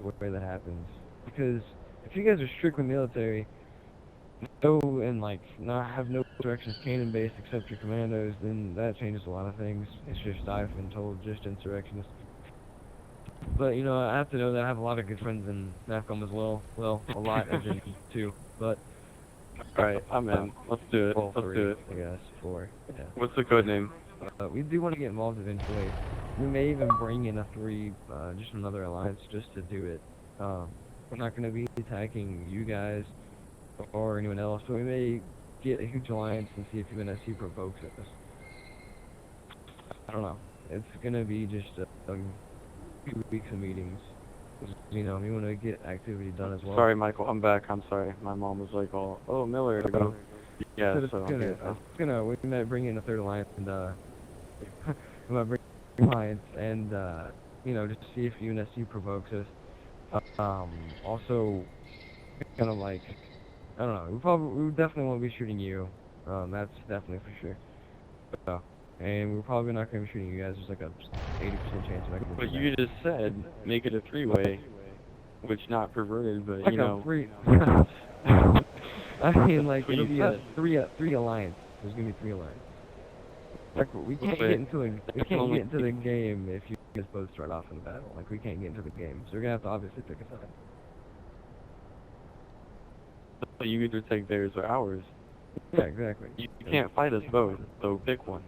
the way that happens. Because if you guys are strictly military, and like not have no insurrectionist cannon based except your commandos, then that changes a lot of things. It's just I've been told just insurrectionists. But you know, I have to know that I have a lot of good friends in NAFCOM as well. Well, a lot as in 2, but Alright, I'm in. Let's do it. well, Let's 3, do it. I guess 4. Yeah. What's the code name? We do want to get involved eventually. We may even bring in a 3, just another alliance, just to do it. We're not going to be attacking you guys or anyone else, but we may get a huge alliance and see if UNSC provokes us. I don't know. It's going to be just a few weeks of meetings. You know, we want to get activity done as well. Sorry, Michael, I'm back. I'm sorry. My mom was like, oh, Miller, go. Yeah, so we might bring in a 3rd alliance and, we might bring in an alliance and, just see if UNSC provokes us. Also, kind of like, I don't know, we definitely won't be shooting you. That's definitely for sure. And we're probably not going to be shooting you guys. There's like a 80% chance of making it. But you just said, make it a 3-way, which not perverted, but like you know. I mean, like, it'll be a 3 alliance. There's going to be 3 alliance. Like, we can't get into the game if you guys both start off in the battle. Like, we can't get into the game. So we're going to have to obviously pick a side. So you either take theirs or ours. Yeah, exactly. You can't fight us both, so pick one.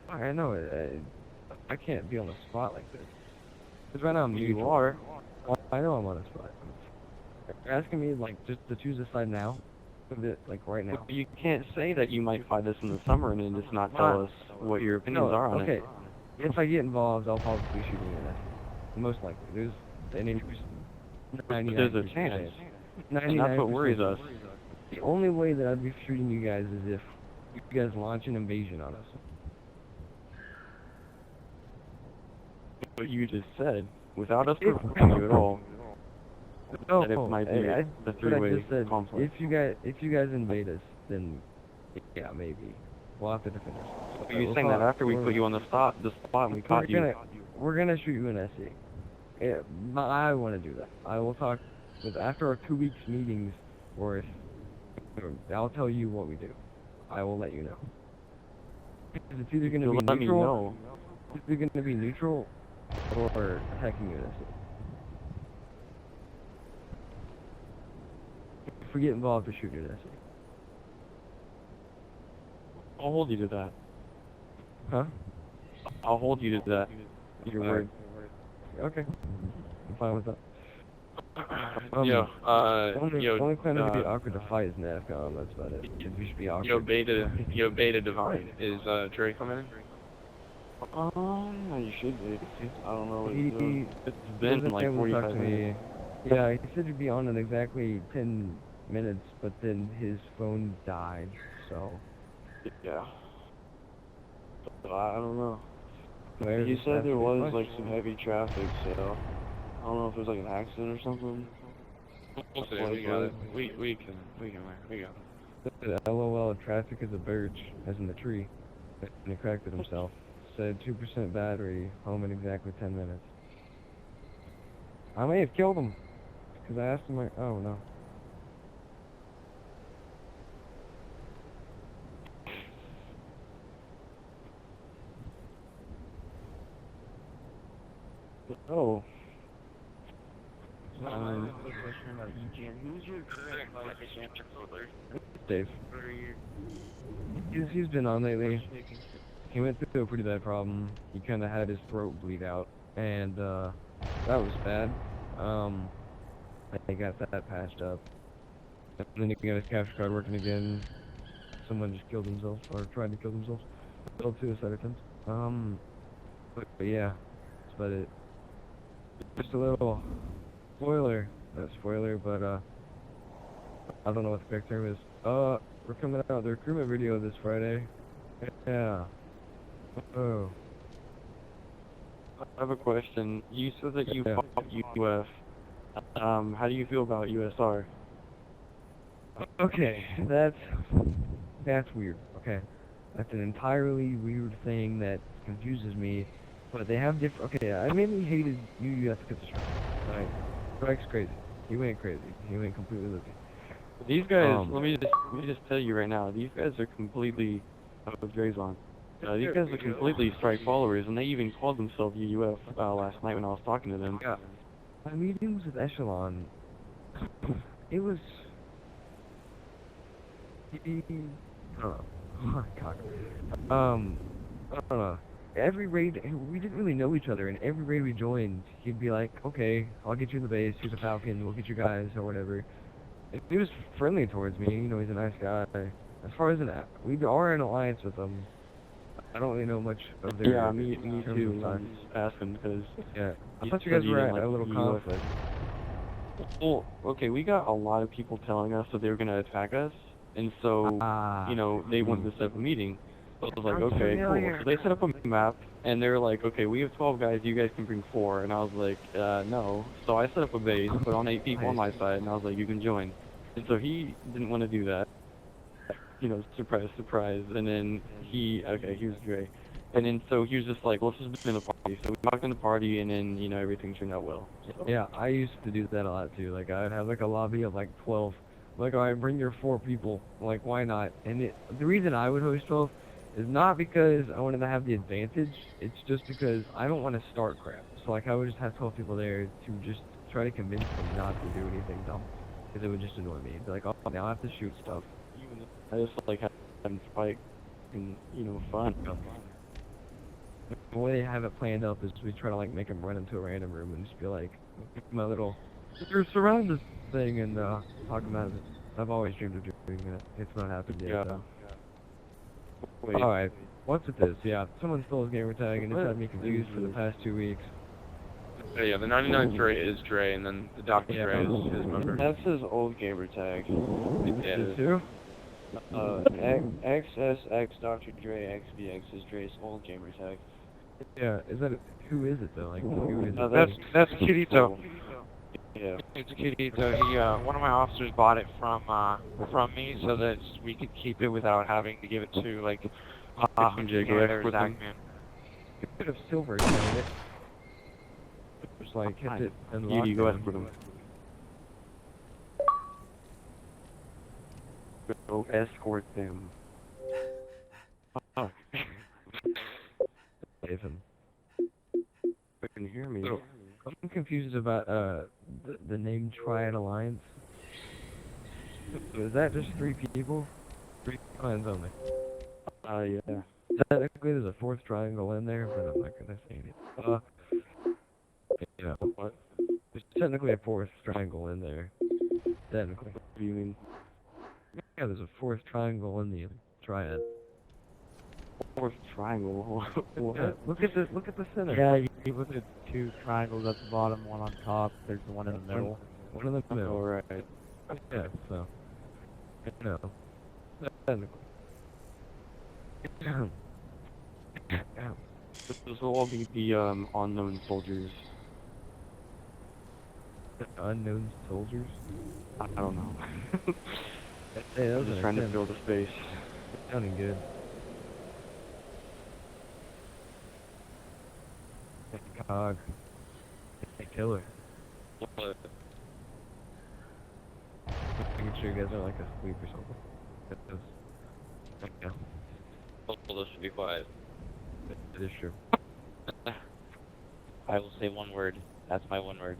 I know it. I can't be on the spot like this. Because right now I'm neutral. You are. I know I'm on the spot. You're asking me, like, just to choose a side now? Like, right now? You can't say that you might fight us in the summer and then just not tell us what your opinions are on it. If I get involved, I'll probably be shooting you. Most likely. There's an 80%. There's a chance. And that's what worries us. The only way that I'd be shooting you guys is if you guys launch an invasion on us. what you just said, without us reporting you at all. No, That it might be the what I three-way just said, conflict. if you guys invade us, then yeah, maybe we'll have to defend ourselves. Are you saying that after we put you on the spot and we caught you? We're gonna shoot you in SC. Yeah, I want to do that. I will talk with after our 2 weeks meetings, or I'll tell you what we do. I will let you know. It's either gonna be Let me neutral. know. It's either gonna be neutral or attacking you in SC. If we get involved, we shoot you in SC. I'll hold you to that. Huh? I'll hold you to that. Your word. Okay. I'm fine with that. Yo, The only clan that would be awkward to fight is NAVCOM, that's about it. We should be awkward. Beta Divine. Is, Dre coming in? Yeah, you should be. I don't know what he's He doing. It's was been able like to talk 45 to minutes. me. Yeah, he said he'd be on in exactly 10 minutes, but then his phone died, so... Yeah. So, I don't know. Where's He the said there fast was food like some heavy traffic, so I don't know if it was like an accident or something. We'll see, we got it. We can we got it. punch? LOL, traffic is a birch, as in the tree. And he cracked it himself. Said 2% battery, home in exactly 10 minutes. I may have killed him, because I asked him, like, oh no. Oh. Question about UGN. Who's your current controller? Dave. He's been on lately. He went through a pretty bad problem. He kind of had his throat bleed out, and that was bad. I got that patched up. And then he got his capture card working again. Someone just killed themselves, or tried to kill themselves. Failed suicide attempts. But yeah, that's about it. Just a little spoiler. Not spoiler, but I don't know what the correct term is. We're coming out with the recruitment video this Friday. Yeah. Oh. I have a question. You said that you fought UF. How do you feel about USR? Okay, that's weird. Okay, that's an entirely weird thing that confuses me. But they have different. Okay, I mainly hated UF because of Strike. Right, Strike's crazy. He went crazy. He went completely loopy. These guys, let me just tell you right now. These guys are completely Dre's on. These guys are completely Strike followers, and they even called themselves UUF last night when I was talking to them. Yeah. My meetings with Echelon, it was... I don't know. Oh, God. I don't know. Every raid, we didn't really know each other, and every raid we joined, he'd be like, okay, I'll get you in the base, here's a Falcon, we'll get you guys, or whatever. And he was friendly towards me, you know, he's a nice guy. As far as we are in alliance with him. I don't really know much of their... Yeah, me too. I'm just asking because... Yeah, I thought you guys were at a little conflict. Well, okay, we got a lot of people telling us that they were going to attack us, and so, you know, they wanted to set up a meeting. So I was like, okay, cool. So they set up a map, and they were like, okay, we have 12 guys, you guys can bring 4. And I was like, no. So I set up a base, put on 8 people on my side, and I was like, you can join. And so he didn't want to do that. You know, surprise, surprise. And then he was Dre. And then so he was just like, let's just be in the party. So we walked in the party, and then, you know, everything turned out well. So. Yeah, I used to do that a lot too. Like, I'd have like a lobby of like 12. Like, alright, bring your 4 people. Like, why not? And the reason I would host 12 is not because I wanted to have the advantage. It's just because I don't want to start crap. So, like, I would just have 12 people there to just try to convince them not to do anything dumb. Because it would just annoy me. It'd be like, oh, now I have to shoot stuff. I just like having fight and, you know, fun. The way they have it planned up is we try to like make them run into a random room and just be like, my little, you're surrounded thing, and talk about it. I've always dreamed of doing that. It's not happened yet. Yeah. So. Alright, what's with this? Yeah, someone stole his gamer tag and it's had me confused for the past 2 weeks. Yeah, the 99 Dre is Dre, and then the Dr. Dre is his member. That's his old gamer tag. Yeah. This too? XSX Dr. Dre XBX is Dre's old gamer tag. Yeah, who is it though? Like, who is it? That's Kirito. Yeah. It's Kirito. He, one of my officers bought it from me so that we could keep it without having to give it to, like, Jaguar or with them. Zachman. A bit of silver in it. Just like kept it in You go lockdown. escort them. Go escort them. Oh. Save him. Can you hear me? So, I'm confused about the name Triad Alliance. Is that just 3 people? 3 clans only. Yeah. Technically, there's a 4th triangle in there, but I'm not gonna say it. You know what? There's technically a 4th triangle in there. Technically. What do you mean? Yeah, there's a 4th triangle in the Triad. 4th triangle? What? Yeah, look at the center. Yeah, you look at 2 triangles at the bottom, 1 on top, there's the one in the middle. One in the middle. Alright. Yeah, so. No. Technically. This will all be the unknown soldiers. Unknown soldiers? I don't know. Hey, that I'm was just an trying to attempt. fill the space. Sounding good. Hey, Cog. Hey, Killer. Making sure you guys aren't like asleep or something. Yeah, Told us to be quiet. it is true. I will say one word. That's my one word.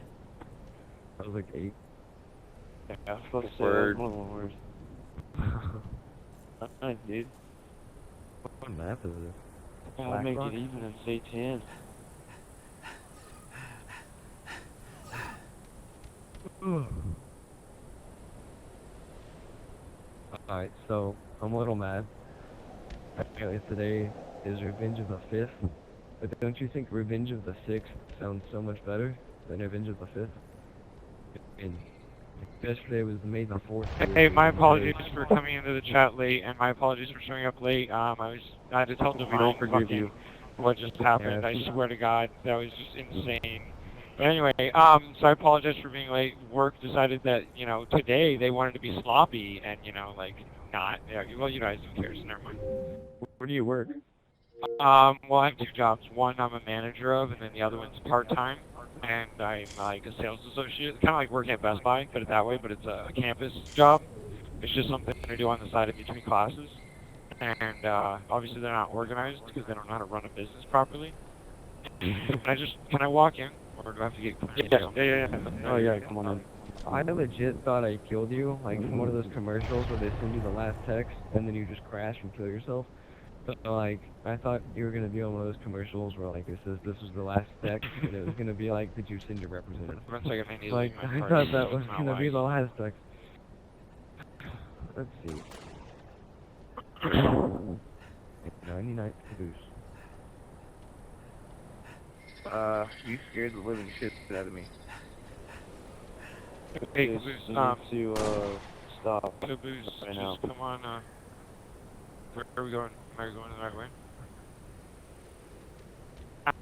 That was like 8. Yeah, I was supposed to say Word. one word. Nice, dude. What map is this? I'll Black make Rock? it even and say 10. Alright, so I'm a little mad. Apparently today is Revenge of the 5th. But don't you think Revenge of the 6th sounds so much better than Revenge of the 5th? And yesterday was May the 4th. Hey, my apologies for coming into the chat late, and my apologies for showing up late. I had to tell We don't Divine forgive you. what just happened. Yeah, I swear to God, that was just insane. But anyway, so I apologize for being late. Work decided that, you know, today they wanted to be sloppy and, you know, like, not. Yeah, well, you guys don't care, so never mind. Where do you work? Well, I have 2 jobs. One I'm a manager of, and then the other one's part-time. And I'm like a sales associate. Kind of like working at Best Buy, put it that way, but it's a campus job. It's just something I do on the side in between classes. And obviously they're not organized because they don't know how to run a business properly. Can I walk in? Or do I have to get clearance? Yeah. Oh yeah, come on in. I legit thought I killed you, like from one of those commercials where they send you the last text and then you just crash and kill yourself. So, like, I thought you were gonna be on one of those commercials where like it says this was the last text and it was gonna be like, did you send your representative? 1 second, I need to Like, leave my I party. thought that was It's not gonna be wise. the last text. Let's see. 99 caboose. You scared the living shit out of me. Hey, Yes, Caboose, you need to stop. Caboose, right now. just come on, where are we going? Am I going the right way?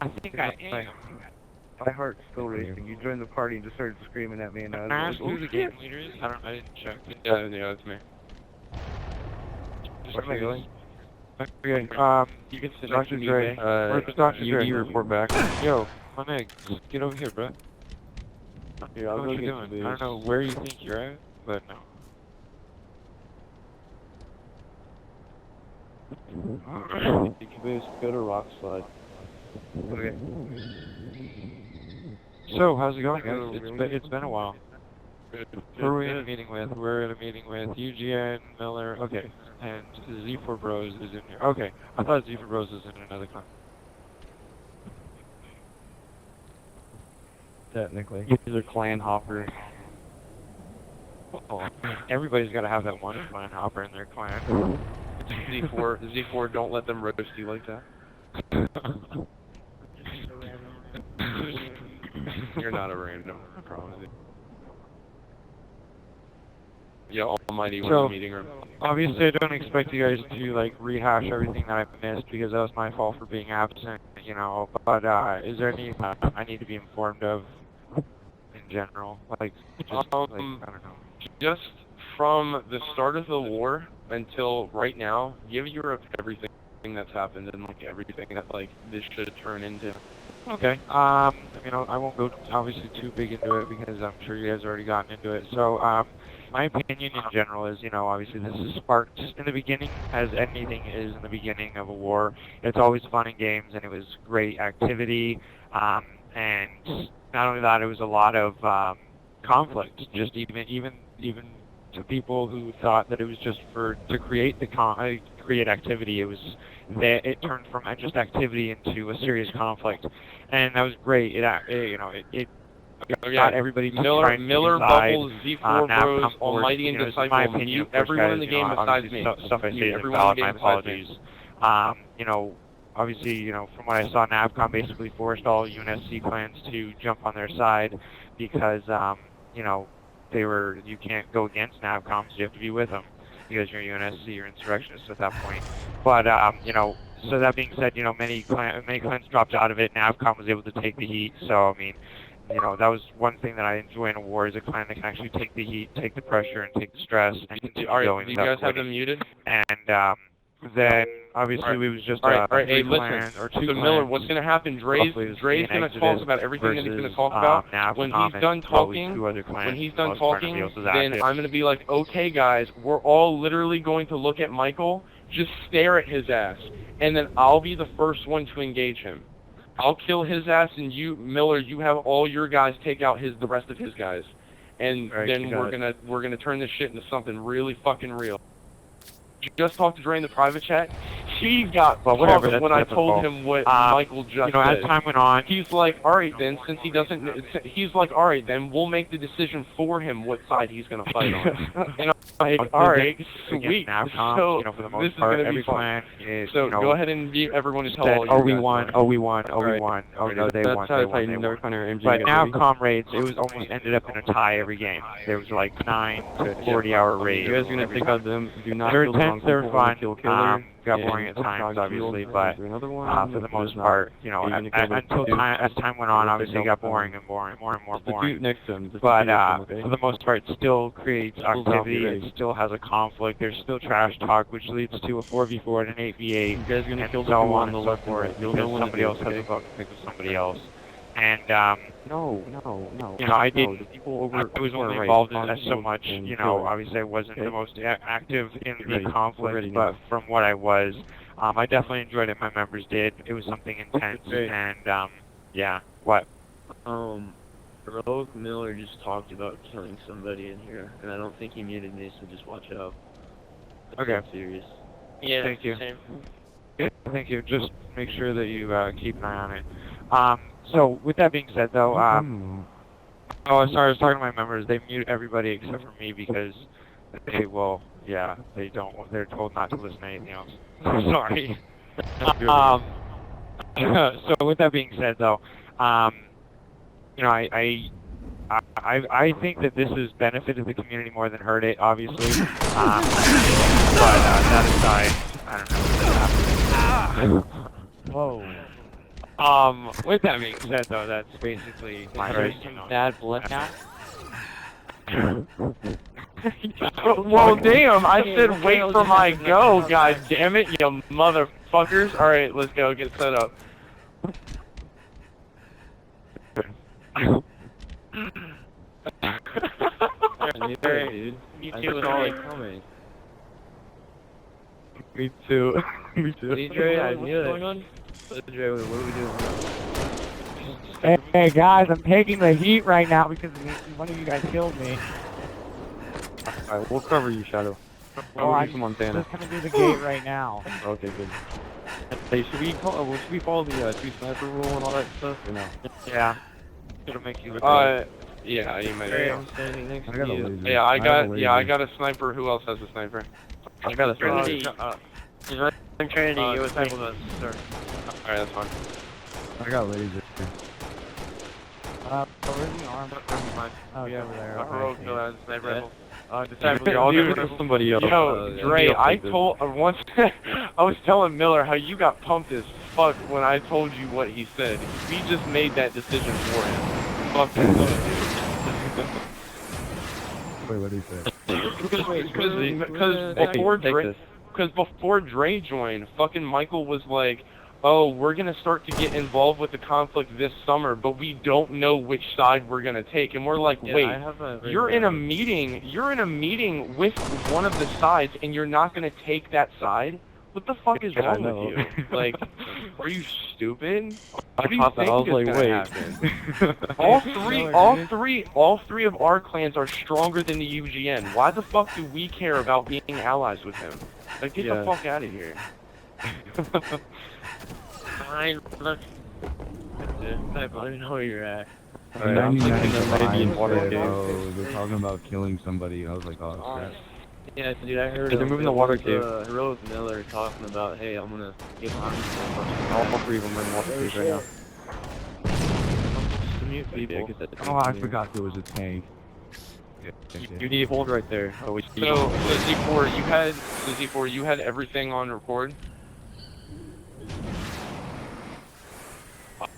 I think I am. My heart's still racing. You joined the party and just started screaming at me, and I Can I was ask like, who oh the shit! game leader is? I didn't check. Yeah, that's me. Just Where am I curious. going? Okay, you can sit next to Dr. me, Dre. Jay. Where's Dr. Dre? You report back. Yo, my man, get over here, bro. Here, I I'll know go what get you're doing. the I don't know where you think you're at, but no. Caboose, go to Rock Slide. Okay. So, how's it going, Oh, guys? really? It's been a while. Who are we in a meeting with? We're in a meeting with UGN, Miller, okay, and Z4 Bros is in here. Okay, I thought Z4 Bros was in another clan. Technically. He's a clan hopper. Oh, everybody's got to have that one clan hopper in their clan. Z4, don't let them roast you like that. You're not a random, I promise you. Yeah, Almighty, we're in So- the meeting room. Obviously, I don't expect you guys to like rehash everything that I missed because that was my fault for being absent. you know, but is there any I need to be informed of in general? Like, just, like, I don't know. Just from the start of the war until right now, give Europe everything that's happened and like everything that like this should turn into. Okay. I mean, I won't go obviously too big into it because I'm sure you guys have already gotten into it. So, my opinion in general is, you know, obviously this is sparked in the beginning, as anything is in the beginning of a war. It's always fun and games, and it was great activity. And not only that, it was a lot of conflict. Just even to people who thought that it was just to create create activity. It was that it turned from just activity into a serious conflict, and that was great. It got everybody Miller, Bubbles, Z4 Bros, Almighty, and Disciple, mute everyone in the game besides me. Stuff I say is Everyone invalid. in the My game besides me. apologies. You know, obviously, you know, from what I saw, NAVCOM basically forced all UNSC clans to jump on their side because, you know, you can't go against NAVCOM, so you have to be with them because you're UNSC, you're insurrectionists at that point. But, you know, so that being said, you know, many clans dropped out of it. NAVCOM was able to take the heat, so, I mean, you know, that was one thing that I enjoy in a war is a clan that can actually take the heat, take the pressure, and take the stress, and continue going. Do you guys have them muted? And, then obviously we was just hey, clan listen. or two So clans. Miller, what's gonna happen? Dre's gonna talk about everything that he's gonna talk about. When he's done talking, then I'm gonna be like, okay, guys, we're all literally going to look at Michael, just stare at his ass, and then I'll be the first one to engage him. I'll kill his ass, and you, Miller, you have all your guys take out the rest of his guys, and then we're gonna turn this shit into something really fucking real. Just talked to Dre in the private chat. He got pumped when I told him what Michael just said. You know, as time went on, he's like, all right then, since he doesn't, he's like, all right then, we'll make the decision for him what side he's gonna fight on. And I'm like, all right, sweet. So you know, for the most this is part, gonna be every fun. clan is, So you know, go ahead and mute everyone and tell all oh, your we guys won, about oh, it. we won, oh, we won, oh, no, they won, they won. But now, comrades, it was almost ended up in a tie every game. There was like 9 to 40-hour raids. You guys are gonna pick out them. Do not They're kill the wrong intense, they're people, fun. kill killer. Got boring at times, obviously, but another one, for the most part, you know, as time went on, obviously it got boring and boring, more and more boring. Next to him, But for the most part, it still creates activity. It still has a conflict. There's still trash talk, which leads to a 4v4 and an 8v8. You guys are gonna kill so the people on on the and so left and forth right. You'll know because when to somebody do else it, has a okay? vote to pick with somebody else. And no. You know, I didn't. The people over I was only right, involved in that so much. and You kill know, it. obviously I wasn't the most active in Get the ready. conflict, Ready but now. from what I was, I definitely enjoyed it. My members did. It was something intense, and yeah. What? Heroic Miller just talked about killing somebody in here, and I don't think he muted me, so just watch out. That's Okay. not serious. Yeah, Thank you. same. Yeah, thank you. Just make sure that you keep an eye on it. So with that being said, though, oh, sorry, I was talking to my members. They mute everybody except for me because they don't. They're told not to listen to anything else. Sorry. So with that being said, though, you know, I think that this has benefited the community more than hurt it, obviously. But that aside, I don't know what's happening. Whoa. With that being said, though, that's basically my Bad blood now? Well, damn, I said wait for my go, god damn it, you motherfuckers. Alright, let's go, get set up. Dude. Me I too, saw hey. it coming. Me too. Me too. DJ, I knew it. DJ, what are we doing? Hey guys, I'm taking the heat right now because one of you guys killed me. Alright, we'll cover you, Shadow. I'm from Montana. just gonna do the gate right now. Okay, good. Hey, should we follow the 2 sniper rule and all that stuff, or no? Yeah. It'll make you look yeah, you might Hey, be. I'm standing next I to got a you. laser. Yeah, I got a sniper. Who else has a sniper? I got a Trinity. sniper. I'm Trinity, you was able to start. Alright, that's fine. I got laser. Where's the arm? Oh, it's over there. Heroic Okay. Miller has a sniper rifle. Dude, somebody else. Yo, Dre, I told once I was telling Miller how you got pumped as fuck when I told you what he said. We just made that decision for him. Fuck him, dude. Wait, what did he say? Because before Dre joined, fucking Michael was like, oh, we're gonna start to get involved with the conflict this summer, but we don't know which side we're gonna take. And we're like, wait, you're in a meeting with one of the sides, and you're not gonna take that side? What the fuck is wrong with you? Like, are you stupid? What do you think is gonna happen? all three of our clans are stronger than the UGN. Why the fuck do we care about being allies with him? Like, get the fuck out of here. Fine, look. I don't know where you're at. Alright, I'm thinking there might be in water cave. Oh, They're talking about killing somebody. I was like, oh, crap. Yeah, dude, I heard They're moving the water cave. Heroic Miller talking about, hey, I'm gonna get behind you. All three of them are in water cave right now. Oh, I forgot there was a tank. You need hold right there. Oh, wait, So Z4, you had everything on record?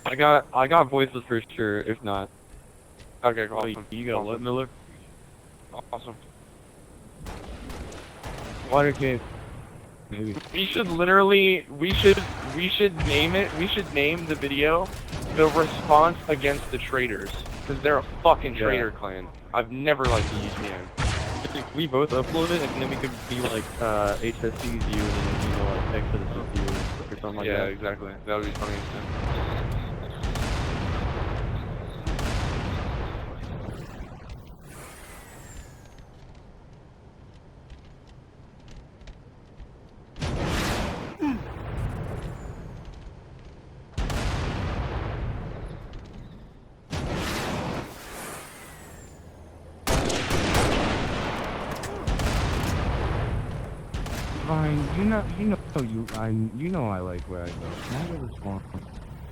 I got voices for sure, if not. Okay, awesome. You got what, Miller? Awesome. Water cave. Maybe. We should name it, we should name the video The Response Against the Traitors. Because they're a fucking traitor clan. I've never liked the UGN. We both upload it, and then we could be like, HSC's you, and then, you know, like, Exodus with you, or something like that. Yeah, exactly. That would be funny as shit. Fine, you know I like where I go. Can I go to spawn?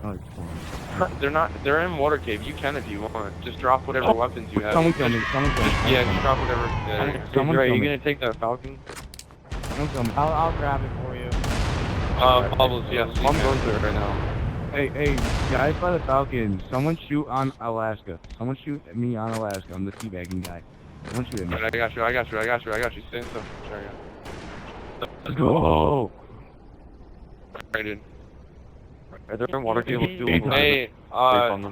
I like spawn. They're in water cave. You can if you want. Just drop whatever weapons you have. Someone kill me, someone kill me. Yeah, just drop whatever. Yeah. Someone Are kill you me. gonna take that Falcon? Someone kill me. I'll grab it for you. Bubbles, yes. you I'm can. going through it right now. Hey, guys by the Falcon, someone shoot on Alaska. Someone shoot at me on Alaska. I'm the teabagging guy. Someone shoot at me. Alright, I got you. Stay in stuff. Sorry, Let's go! Alright, dude. Are there water cables too? Hey,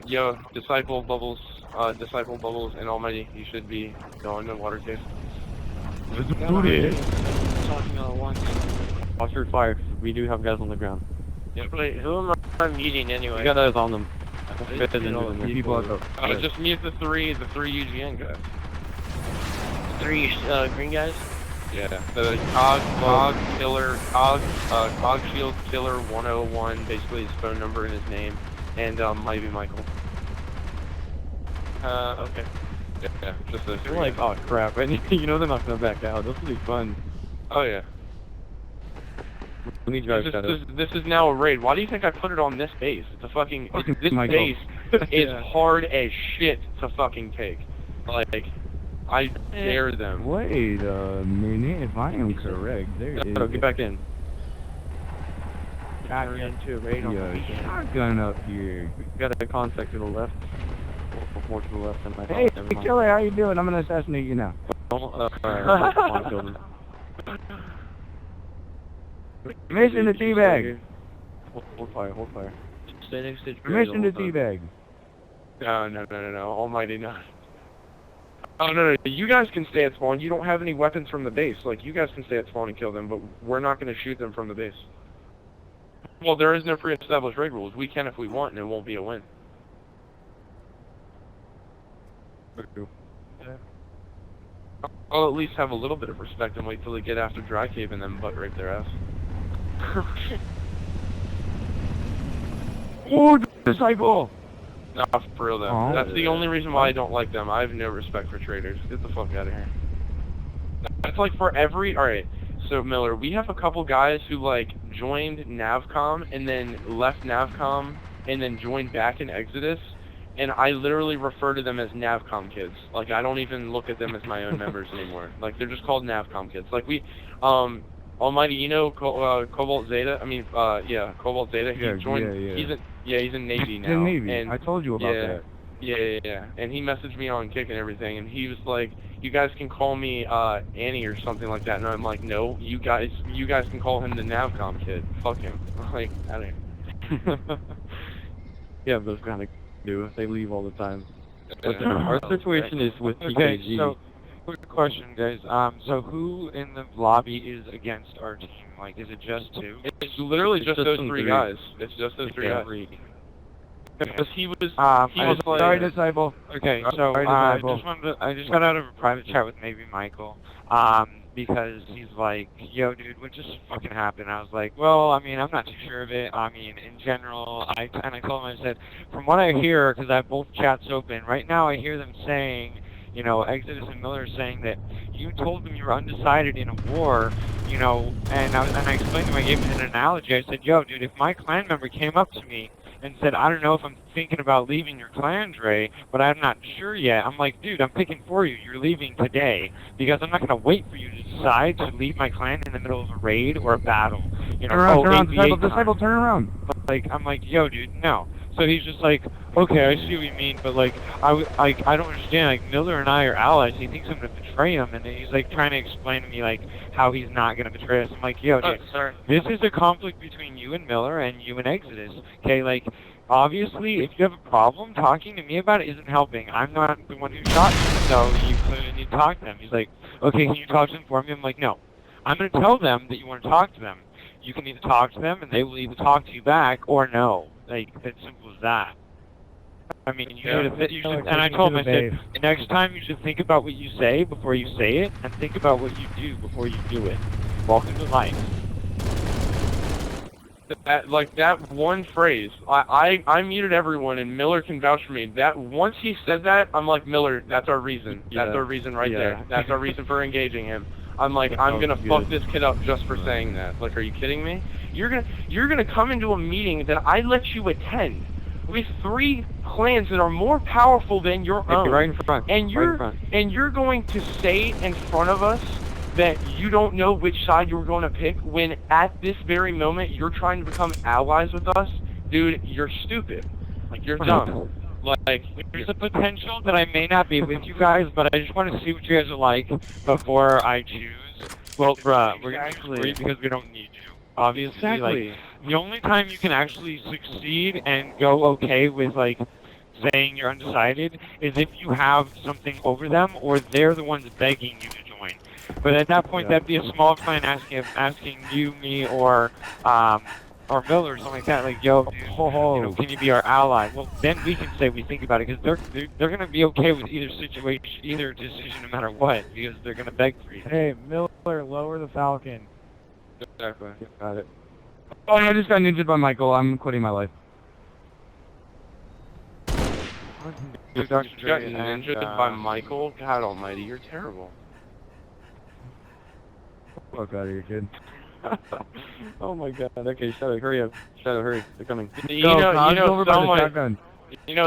yo, Disciple Bubbles, and Almighty, you should be going to water cave. Let's do this! Talking all at once. Watch your fire, 'cause we do have guys on the ground. Wait, who am I meeting anyway? We got guys on them. People at the... Just mute the three UGN guys. 3 green guys? Yeah, the Cog Shield Killer 101, basically his phone number and his name, and might be Michael. Okay. Yeah, just those They're three. like, oh crap, and you know they're not gonna back out. This will be fun. Oh yeah. We need drive shadows. This is now a raid. Why do you think I put it on this base? It's a fucking this Michael. base is hard as shit to fucking take. Like, I dare them. Wait a minute, if I am correct, there is... Get back in. Got into a raid on the a weekend. shotgun up here. We got a contact to the left. More to the left than I Hey, thought. Never mind. killer, how you doing? I'm gonna assassinate you now. Alright, kill them. Mission to teabag. Hold fire. Stay next to Mission to teabag. No. Almighty, no. Oh, no. You guys can stay at spawn. You don't have any weapons from the base. Like, you guys can stay at spawn and kill them, but we're not going to shoot them from the base. Well, there is no pre-established raid rules. We can if we want, and it won't be a win. I'll at least have a little bit of respect and wait till they get after Dry Cave and then butt rape their ass. Oh, disciple! No, for real though. Oh. That's the only reason why I don't like them. I have no respect for traitors. Get the fuck out of here. That's like for every... Alright, so Miller, we have a couple guys who like joined Navcom and then left Navcom and then joined back in Exodus, and I literally refer to them as Navcom kids. Like, I don't even look at them as my own members anymore. Like, they're just called Navcom kids. Like, Almighty, you know Cobalt Zeta? I mean, yeah, Cobalt Zeta. He joined. He's in Navy now. He's in Navy. And I told you about that. Yeah. And he messaged me on Kick and everything, and he was like, "You guys can call me Annie or something like that." And I'm like, "No, you guys can call him the Navcom kid. Fuck him." Like, I don't. Yeah, those kind of do. They leave all the time. But Yeah. our situation is with Okay, PKG. so quick question, guys. So who in the lobby is against our team? Like, is it just two? It's literally It's just just those them three three. guys. It's just those three guys. Three. Because he was I like, Sorry, Disciple. Okay, so Sorry, I Disciple. I just got out of a private chat with maybe Michael, because he's like, "Yo, dude, what just fucking happened?" I was like, "Well, I mean, I'm not too sure of it. I mean, in general, I told him, I said, from what I hear, because I have both chats open right now, I hear them saying, you know, Exodus and Miller saying that you told them you were undecided in a war, you know, and I explained to him, I gave him an analogy. I said, yo, dude, if my clan member came up to me and said, I don't know if I'm thinking about leaving your clan, Dre, but I'm not sure yet. I'm like, dude, I'm picking for you. You're leaving today because I'm not going to wait for you to decide to leave my clan in the middle of a raid or a battle. You know, Turn around, APA Disciple, time. turn around. Like, I'm like, yo, dude, no. So he's just like, okay, I see what you mean, but like, I don't understand. Like, Miller and I are allies. He thinks I'm gonna betray him, and he's like trying to explain to me like how he's not gonna betray us. I'm like, yo, dude, this is a conflict between you and Miller and you and Exodus. Okay, like, obviously, if you have a problem, talking to me about it isn't helping. I'm not the one who shot you, so you clearly need to talk to them. He's like, okay, can you talk to them for me? I'm like, no. I'm gonna tell them that you want to talk to them. You can either talk to them, and they will either talk to you back or no. Like, it's simple as that. I mean, you should, and I told him, I said, next time you should think about what you say before you say it, and think about what you do before you do it. Welcome to life. That one phrase, I muted everyone, and Miller can vouch for me. That once he said that, I'm like, Miller, that's our reason. Yeah. That's our reason right Yeah. there. That's our reason for engaging him. I'm like, I'm gonna fuck this kid up just for saying that. Like, are you kidding me? You're gonna come into a meeting that I let you attend with 3 clans that are more powerful than your own, Right in front. and you're going to say in front of us that you don't know which side you're going to pick when at this very moment you're trying to become allies with us? Dude, you're stupid. Like, you're dumb. Like, there's a potential that I may not be with you guys, but I just want to see what you guys are like before I choose. Well, bruh, we're gonna choose for you because we don't need you. Obviously, Exactly. like, the only time you can actually succeed and go okay with, like, saying you're undecided is if you have something over them or they're the ones begging you to join. But at that point, that'd be a small clan asking you, me, or Miller or something like that, like, yo, dude, you know, can you be our ally? Well, then we can say we think about it, because they're going to be okay with either situation, either decision, no matter what, because they're going to beg for you. Hey, Miller, lower the Falcon. exactly. Got it. Oh, I just got ninja'd by Michael. I'm quitting my life. You got ninja'd by Michael? God almighty, you're terrible. Fuck out of here, kid. Oh my god. Okay, Shadow, hurry up. Shadow, hurry. They're coming. You know over by the someone, shotgun. you know